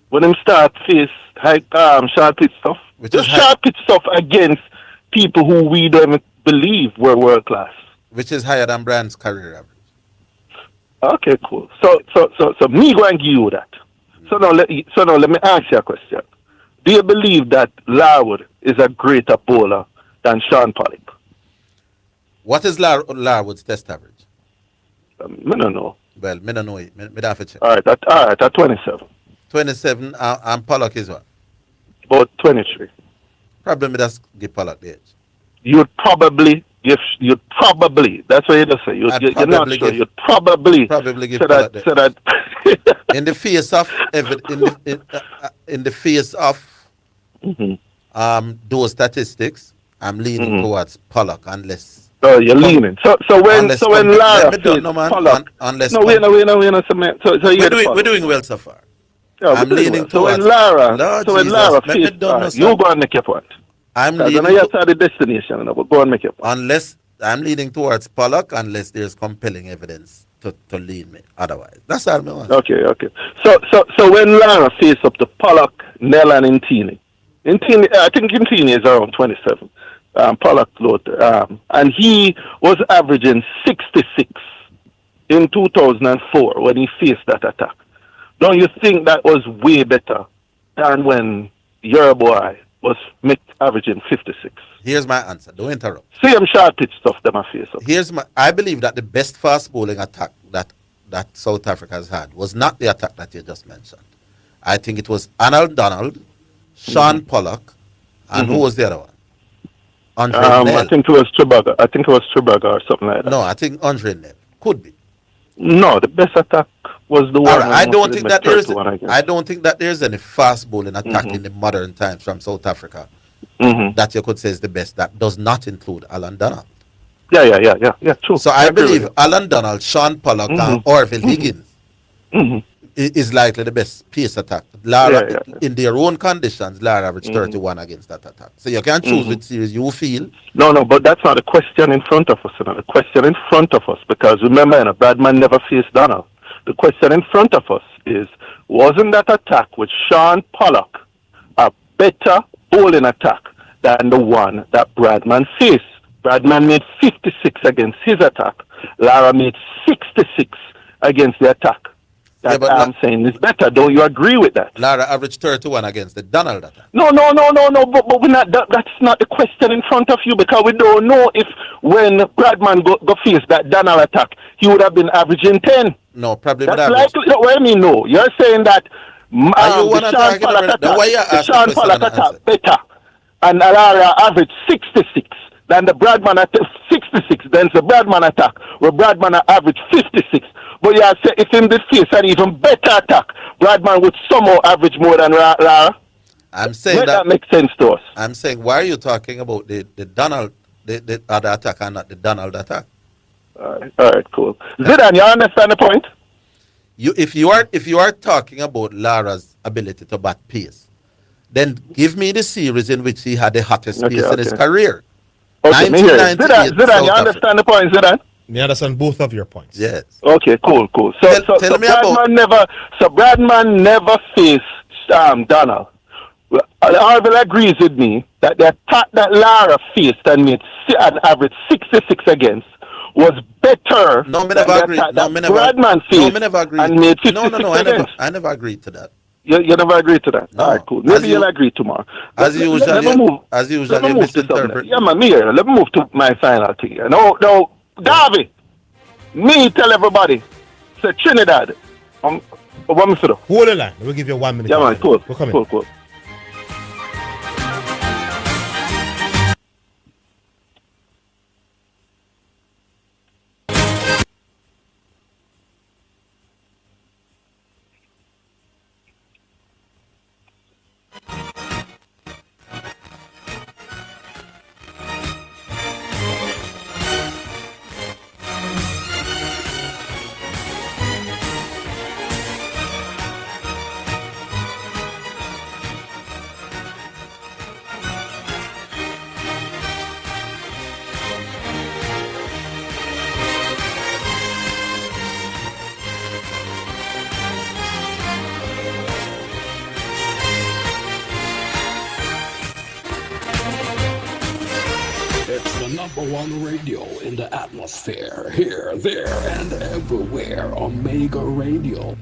when him start face high short pitch stuff? Just short pitch stuff against people who we don't believe were world class. Which is higher than Brand's career average. Okay, cool. So me go and give you that. So now let me ask you a question. Do you believe that Larwood is a greater bowler than Sean Pollock? What is Larwood's test average? I don't know. Well, I don't know it. I have to check. All right, at 27. 27, and Pollock is what? About 23. Probably me just give Pollock the edge. You'd probably, that's what you just say. You're not sure. You'd probably give say Pollock that. in the face of in the face of those statistics, I'm leaning towards Pollock unless. Oh, you're leaning. So when Lara faced Pollock, we're doing well so far. Yeah, I'm leaning towards. So when Lara faced, you go and make your point. I'm leaning. I know you're the destination, but go and make your point. Unless I'm leaning towards Pollock, unless there's compelling evidence to lead me. Otherwise, that's all I want. Okay. So when Lara faced up to Pollock, Nell, and Intini, I think Intini is around 27. Pollock and he was averaging 66 in 2004 when he faced that attack. Don't you think that was way better than when your boy was averaging 56? Here's my answer. Don't interrupt. Same short pitch stuff that I face up. I believe that the best fast bowling attack that South Africa has had was not the attack that you just mentioned. I think it was Arnold Donald, Sean Pollock, and who was the other one? Andre Nell. I think it was Tribaga or something like that. No, I think Andre Nell. Could be. No, the best attack was the one. I don't think that there's any fast bowling attack in the modern times from South Africa that you could say is the best. That does not include Alan Donald. Yeah, true. So I believe Alan Donald, Sean Pollock, and Orville Higgins is likely the best pace attack. Lara, in their own conditions, Lara averaged 31 against that attack. So you can choose which series you feel. No, but that's not the question in front of us. The question in front of us, because remember, Bradman never faced Donald. The question in front of us is, wasn't that attack with Sean Pollock a better bowling attack than the one that Bradman faced? Bradman made 56 against his attack. Lara made 66 against the attack. I'm saying is better. Don't you agree with that? Lara averaged 31 against the Donald attack. No. But we're not. That's not the question in front of you, because we don't know if when Bradman go face that Donald attack, he would have been averaging 10. No, probably that's likely. No, what I mean, no. You're saying that the Sean Pollock attack better, and Lara averaged 66. Than the Bradman attack 66, then the Bradman attack, where Bradman averaged 56. But you say if in this case an even better attack, Bradman would somehow average more than Lara. I'm saying that makes sense to us. I'm saying, why are you talking about the Donald, the other attack, and not the Donald attack? All right, cool. Zidane, you understand the point? If you are talking about Lara's ability to bat pace, then give me the series in which he had the hottest pace in his career. Okay, Zidane, you understand the point, Zidane? Me understand both of your points. Yes. Okay, cool. So Bradman never faced Donald. Orville agrees with me that the attack that Lara faced and made an average 66 against was better than the attack that Bradman faced and made 56 against. I never agreed to that. You never agreed to that? No. All right, cool. Maybe you'll agree tomorrow. As usual, you misinterpret. Yeah, man, let me move to my final thing here. No, Davy, me tell everybody, say Trinidad. What me for? Hold the line. We'll give you 1 minute. Yeah, man, cool. We're coming. Cool. one radio in the atmosphere. Here, there, and everywhere. Omega Radio.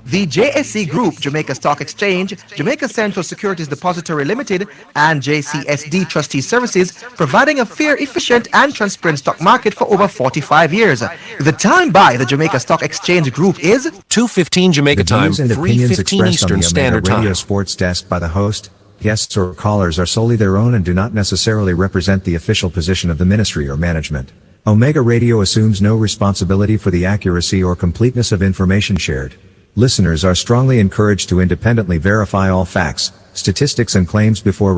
The JSC Group, Jamaica Stock Exchange, Jamaica Central Securities Depository Limited, and JCSD Trustee Services, providing a fair, efficient, and transparent stock market for over 45 years. The time by the Jamaica Stock Exchange Group is 2:15 Jamaica The time, views and opinions 3:15 expressed on Eastern the Standard Omega Radio Time. Sports Desk by the host, guests, or callers are solely their own and do not necessarily represent the official position of the ministry or management. Omega Radio assumes no responsibility for the accuracy or completeness of information shared. Listeners are strongly encouraged to independently verify all facts, statistics, and claims before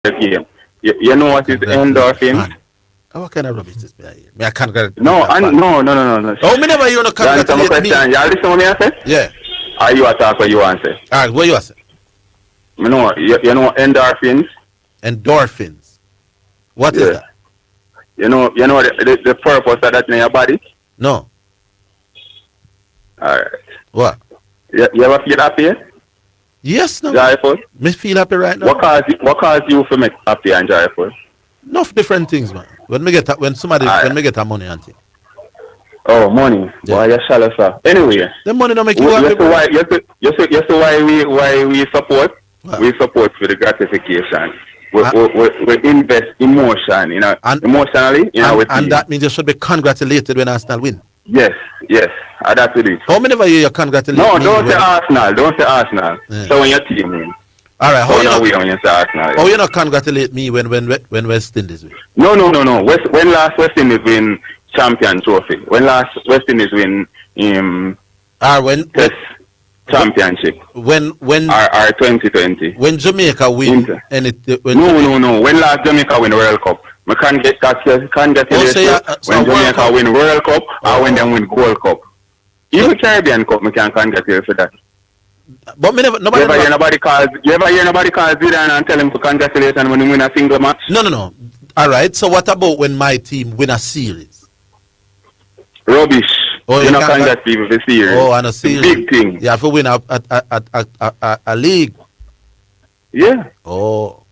game. You know what is endorphin? What kind of rubbish is this? Me I can't get No. Oh, me never you no congratulate me. You listen to me I say? Yeah. Are you attack what you want to say? Alright, what you say? You know endorphins? Endorphins. What is that? You know the purpose of that in your body? No. Alright. What? You ever feel happy? Yes, no. Joyful? Me feel happy right now. What caused you to make happy and joyful? Enough different things, man. When me get a money and thing. Oh, money. Yeah. Why you shallow, sir? Anyway. The money don't make you happy. You see why we support? What? We support for the gratification. We invest emotion, emotionally, and that means you should be congratulated when Arsenal win. Yes, and that's it. How many of you congratulate No, me? don't say Arsenal. Yeah. So when your team win. Alright, how you not congratulate me when West Indies win? No. When last West Indies win champion trophy? When last West Indies win championship? When 2020? When Jamaica win No. When last Jamaica win World Cup? We can't get when Jamaica win World Cup or when they win Gold Cup. Even Caribbean Cup, we can congratulate for that. But you ever hear nobody call Zidane and tell him to congratulate and when he win a single match? No. Alright, so what about when my team win a series? Rubbish. You not congratulate people for series. Oh, and a series. Big thing. You have to win a league. Yeah. Oh.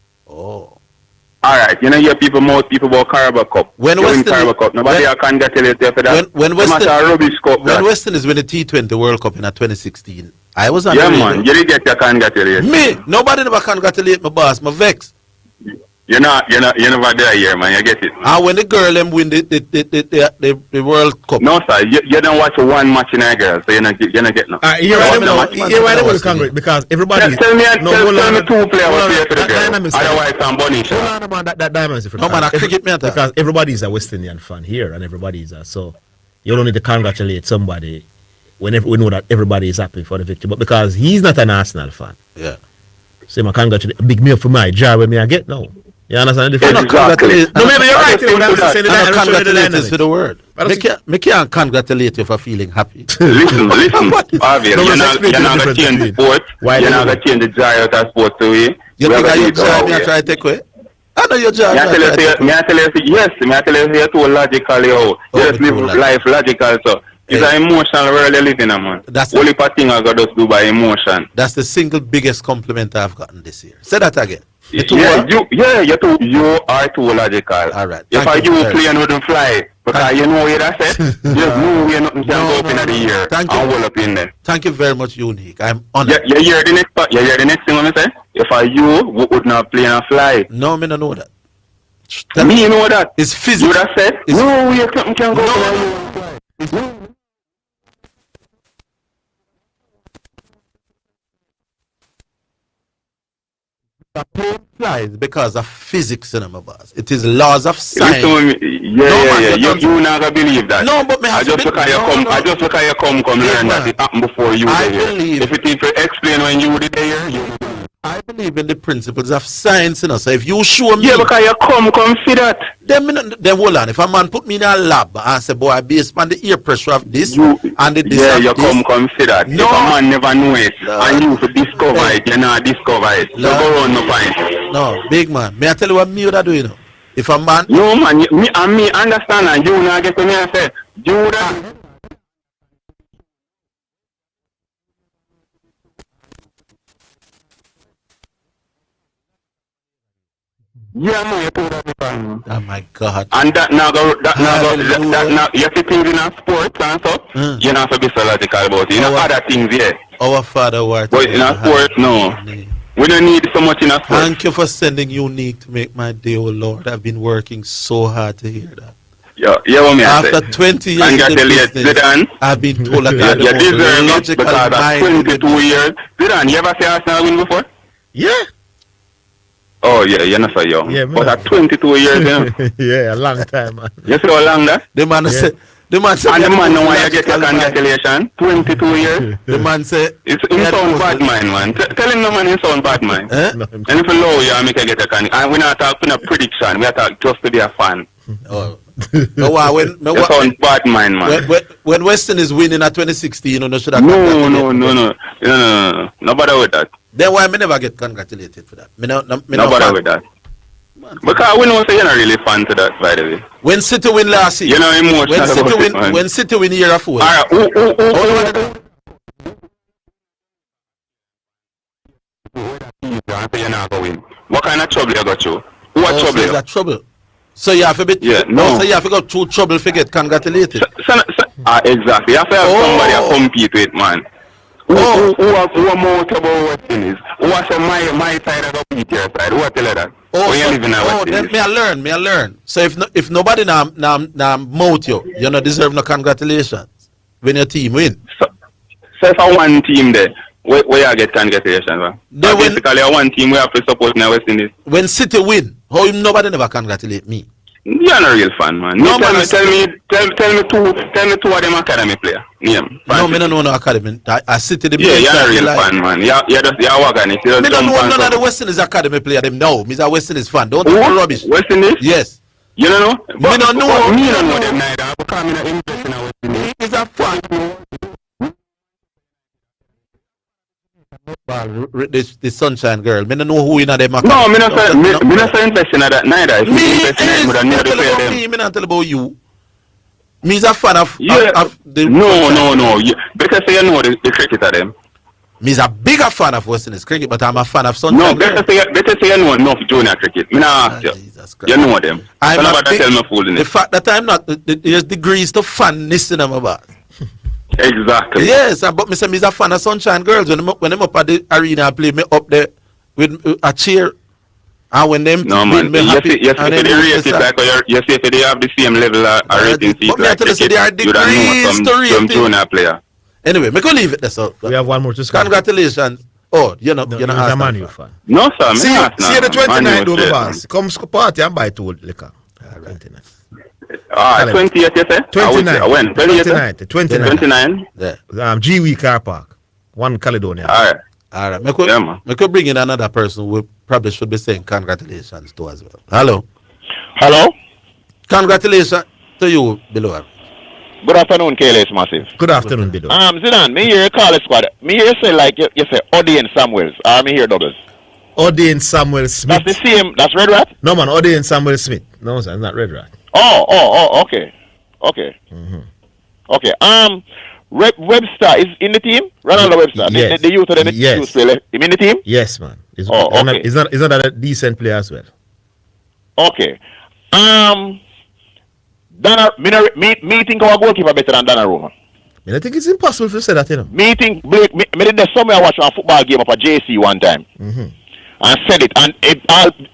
Alright, hear people about Carabao Cup. When Carabao Cup, nobody will congratulate you for that. When West Indies win the T20 World Cup in 2016, I was on the radio. Man, you didn't get your congratulations. Me? Nobody never congratulate my boss, my vex. You're never there here, man. You get it. And when the girl them win the World Cup. No, sir. You don't watch one match in a girl, so you're not get no. You're right about the congratulate because everybody. Tell me 2 players will play for the girl. Otherwise, I'm bunny. No, man, that diamond is different. No, man, I cricket me at that. Because everybody's a West Indian fan here, and everybody's so you don't need to congratulate somebody whenever we know that everybody is happy for the victory. But because he's not an Arsenal fan, yeah. So I congratulate, big me up for my job when me I get now. You understand the difference? Exactly. No, maybe you're right. I'm congratulate for the word. Me can't congratulate you for feeling happy. Listen, Orville, you're not going to change the sport. You're not going to change the joy out of sport to you. You think I you joy me I try to take away? I know your job. Me I tell you you're too logical. You just live life logical, so. It's an emotional world you're living in, man. That's only thing I got to do by emotion. That's the single biggest compliment I've gotten this year. Say that again. You are too logical. All right. If you plane wouldn't fly, because you know what I said, there's no way nothing can go up in the year. Thank you. All up in there. Thank you very much, Unique. I'm honored. You hear the next thing I say? If you would not plane and fly. No, me don't know that. Me know that. It's physics. You would have said, no way nothing can go up in the year. The plane flies because of physics in my boss. It is laws of science. You not gonna believe that. No, but me have just look how you come learn that it happened before you. I believe. If it is to explain when you were there, I believe in the principles of science, So if you show me, because you come see that. Then hold on. If a man put me in a lab and say, boy, based on the air pressure of this and the this you come see that. No. If a man never know it and you to discover it, you not discover it. No. So go on no point. No, big man. May I tell you what me would do, If a man no man, me understand and you not get to me and say, you that. Yeah, man, you put that on. Oh my God! And that you see things in a sports and so. You not to be so logical about it. You know other things, yeah. Our Father, what? But in a sport, no. We don't need so much in a sport. Thank you for sending Unique to make my day, oh Lord. I've been working so hard to hear that. After 20 years in the business, I've been told that I you deserve it logical because mind. 22 years. Zidane, you ever see Arsenal win before? Yeah. Oh yeah, you're not so young. Yeah, but at 22 years, yeah, a long time, man. You see how long that? The man said, The man said, and the man know why you get your congratulations. 22 years. The man said, it's in sound bad mind, man. Tell him no man in sound bad mind. And if you know you make you get a congratulations. And we're not talking a prediction. We are talking just to be a fan. Oh. When sound bad mind, man. When Western is winning at 2016, you know, should have no. Nobody with that. Then why me never get congratulated for that? Nobody with that. Because we know you're not really fan to that, by the way. When City win last year, you know emotional when City win year of 4. Alright, you're not going. What kind of trouble you got to? What trouble? So is that trouble? So you have to be so you have to go through trouble to get congratulated. Exactly. You have to have somebody to compete with, man. Who are more trouble Western is? Who are say my side of the beat your side? Who are tell you that? Then me I learn. So if nobody now mouth you not deserve no congratulations when your team win. So for one team there, where you get congratulations, basically one team we have to support now West Indies. When City win, how nobody never congratulate me? You're not a real fan, man. Tell me two of them academy player. Yeah. No, me don't know no academy. I City the you're a real fan, man. You're working it. Me don't know none of the West Indies academy player. Them no, me's a West Indies fan. Don't talk rubbish. West Indies? Yes. You don't know? Me don't know. Me don't know them neither. Because I'm not interested in West Indies. He's a fan. The sunshine girl. Me don't know who in them. No, me not so interested in that neither. Me not tell about you. Me's a fan of the No. Better say you know the cricketer them. Me's a bigger fan of West Indies cricket, but I'm a fan of sunshine. No, better say you know enough junior cricket. Me not ask you. You know them. The fact that I'm not there's degrees to fanness in them about. Exactly. Yes, but me say me's a fan of Sunshine Girls. When I'm up at the arena, I play me up there with a cheer. And when them man, me happy, you see if they have the same level of rating seat like cricket, they are degrees to rating. Some junior player. Anyway, me can leave it there. So we have one more to score. Congratulations. Oh, you're not a Man U fan. No, sir. See the 29th over boss. Come party and buy 2 liquor. 29th. 28th, you say? 29th. When? 29th. Yeah. G-Week Car Park. 1 Caledonia. All right. Me could bring in another person who probably should be saying congratulations to as well. Hello? Congratulations to you, below. Good afternoon, KLS Massive. Good afternoon, Bido. Zidane, me hear you call it squad. Me hear you say like you say Odin Samuels. Or me hear Douglas. Odin Samuel Smith. That's the same. That's Red Rat? No, man. Odin Samuel Smith. No, sir. It's not Red Rat. Oh, okay. Mm-hmm. Okay. Webster is in the team? Ronaldo Webster. Yes. The youth of the youth player. Him in the team? Yes, man. He's okay. He's not a decent player as well. Okay. Me think our goalkeeper better than Donnarumma. I think it's impossible to say that, you know. Me think Blake. Me did somewhere watch a football game up at JC one time, and said it, and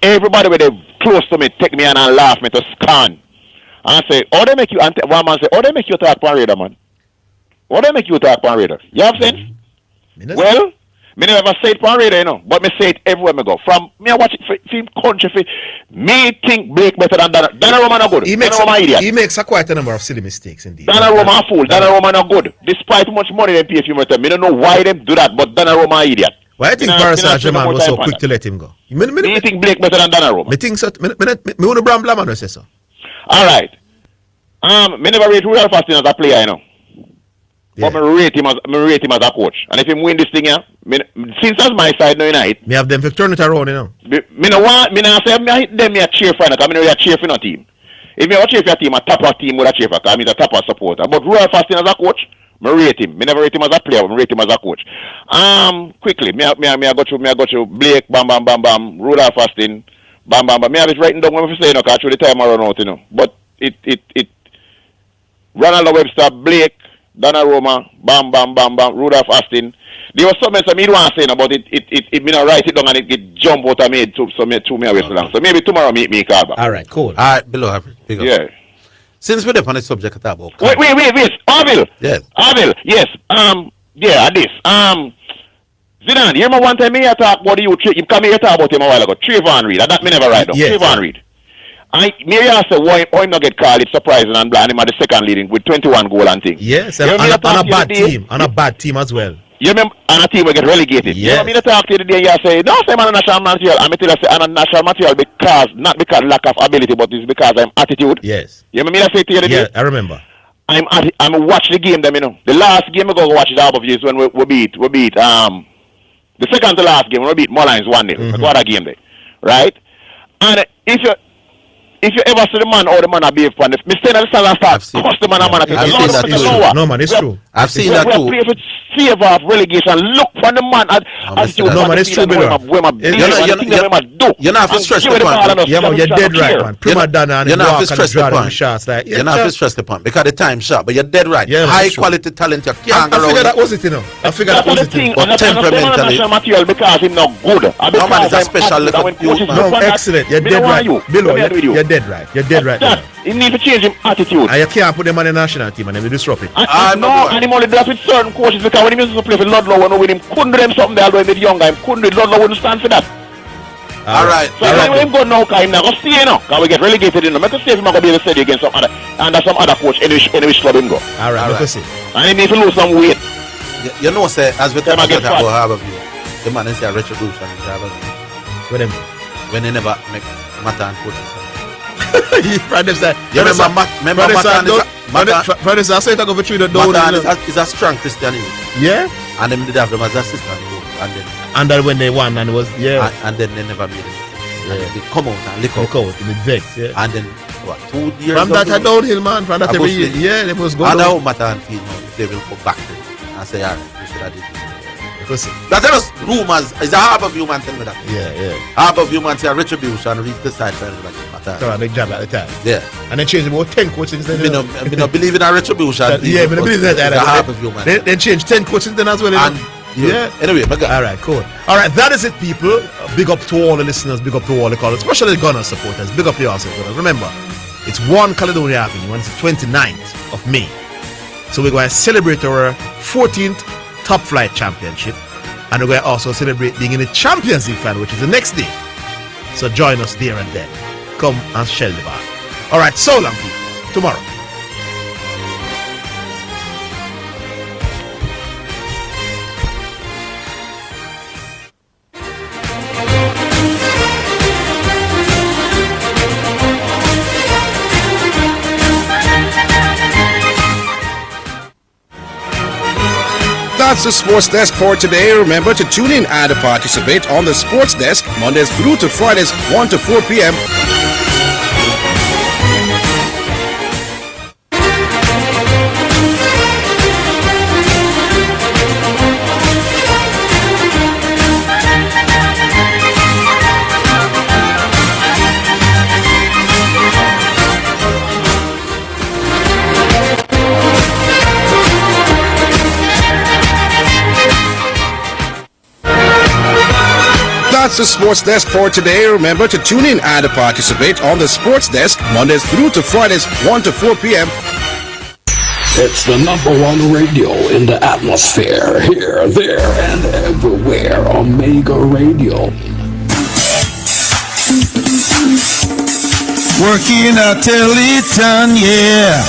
everybody were close to me take me and laugh me to scan, and I say, "Oh, they make you." And one man say, "Oh, they make you talk pan Raider, man. Oh, they make you talk pan Raider." You have sense? Well, me never say it pan Raider, you know, but me say it everywhere me go. From me, I watch it for country. Me think Blake better than Donnarumma. Not good. Donnarumma idiot. He makes quite a number of silly mistakes indeed. Donnarumma a fool. Donnarumma not good. Despite how much money they pay for him return, me don't know why them do that, but Donnarumma idiot. Why I think Paris Saint-Germain was so quick to let him go? Me think Blake better than Donnarumma. Me think so. Me want to blam man say so. All right. Me never rate Real Fasting as a player, you know. But me rate him as a coach. And if he win this thing, since that's my side now, United. Me have them to turn it around, you know. Me say me hit them. Me a cheer for because me know a cheer for no team. If me a cheer for a team, a topper team with a cheer for because I'm a topper supporter. But Real Fasting as a coach, me rate him. Me never rate him as a player. Me rate him as a coach. Quickly, me I go through Blake, bam, Real Fasting, bam. Me have it written down when we say, you know, because the time I run out, you know. But it Ronaldo Webster, Blake, Donnarumma, bam, Rudolph Aston. There was something me don't want to say about it me not write it down and it jump out of me to me away so long. So maybe tomorrow me call back. All right, cool. All right, below. Yeah. Since we're on the subject of about wait. Orville. Yes. Orville, yes. This. Zidane, you remember one time me talk about you come here talk about him a while ago. Trayvon Reed. That me never write down. Yes. Trayvon Reed. Maybe I say why not get called? It's surprising and blind him at the second leading with 21 goal and thing. Yes, on a bad team as well. You remember on a team will get relegated. Yes. You know me to talk to you today, you say, don't say I'm a national material. I'm tell you say I'm a national material not because lack of ability, but it's because I'm attitude. Yes. You remember me to say to you today? Yeah, I remember. I'm watch the game them, you know. The last game we go watch the Harbour View is when we beat the second to last game we beat Mullines 1-0. I got a game there. Right? And if you ever see the man or the man behave for the mistake of the stand and start cuss the man and I've seen that too. No man, it's true. I've seen that too. We play favor of relegation. Look for the man as you no man, it's true, you're not to stress the point. Yeah, man, you're dead right, man. Prima donna and you're not to stress the point. You're not to stress the point because the time shot, but you're dead right. Yeah, high quality talent, you can't go I figure that was it, you know. I figure that was it. But temperamentally, material because he's not good. No man is a special little youth, man. No, excellent. You're dead right. Below, you're dead right. You're dead right. He need to change his attitude. And you can't put them on the national team and then disrupt it. No, and he only does with certain coaches because when he used to play for Ludlow and with him, couldn't do them something there when they were younger. Couldn't do Ludlow wouldn't stand for that. Alright. So when him go now, because he's not going to stay now. Because we get relegated in. Make us see if he's not going to be able to steady against some other, under some other coach in which club him go. Alright, make us see. And he needs to lose some weight. You know, say, as we talk about Harbour View, the man is a retribution in Harbour View. What them? When they never make Matan coaches. Matan is a strong Christian youth. Yeah? And them did have them as assistant coach. And then when they won and it was and then they never made it. And they come out and lick out in the vex, yeah. And then what, 2 years from that downhill, man, from that every year. Yeah, they must go and down. now Matan feel now they will go back to it and say, alright, we should have did it. That's just rumors. It's a Harbour View man telling me that. Yeah. Harbour View man say a retribution reach the side for everybody. So a big job at the time. Yeah. And then change about 10 coaches then. I don't believe in a retribution. Yeah, I believe that. It's a Harbour View man. They change 10 coaches then as well. And yeah. Anyway, my guy. Alright, cool. Alright, that is it, people. Big up to all the listeners, big up to all the callers, especially the Gunners supporters. Big up to yourself. Remember, it's 1 Caledonia Avenue and it's the 29th of May. So we're going to celebrate our 14th Top Flight Championship. And we're going to also celebrate being in the Champions League final, which is the next day. So join us there and then. Come and shell the bar. Alright, so long, people. Tomorrow. That's the Sports Desk for today. Remember to tune in and participate on the Sports Desk Mondays through to Fridays 1 to 4 p.m. That's the Sports Desk for today. Remember to tune in and participate on the Sports Desk Mondays through to Fridays 1 to 4 p.m. It's the #1 radio in the atmosphere. Here, there, and everywhere. Omega Radio. Working a Teleton, yeah.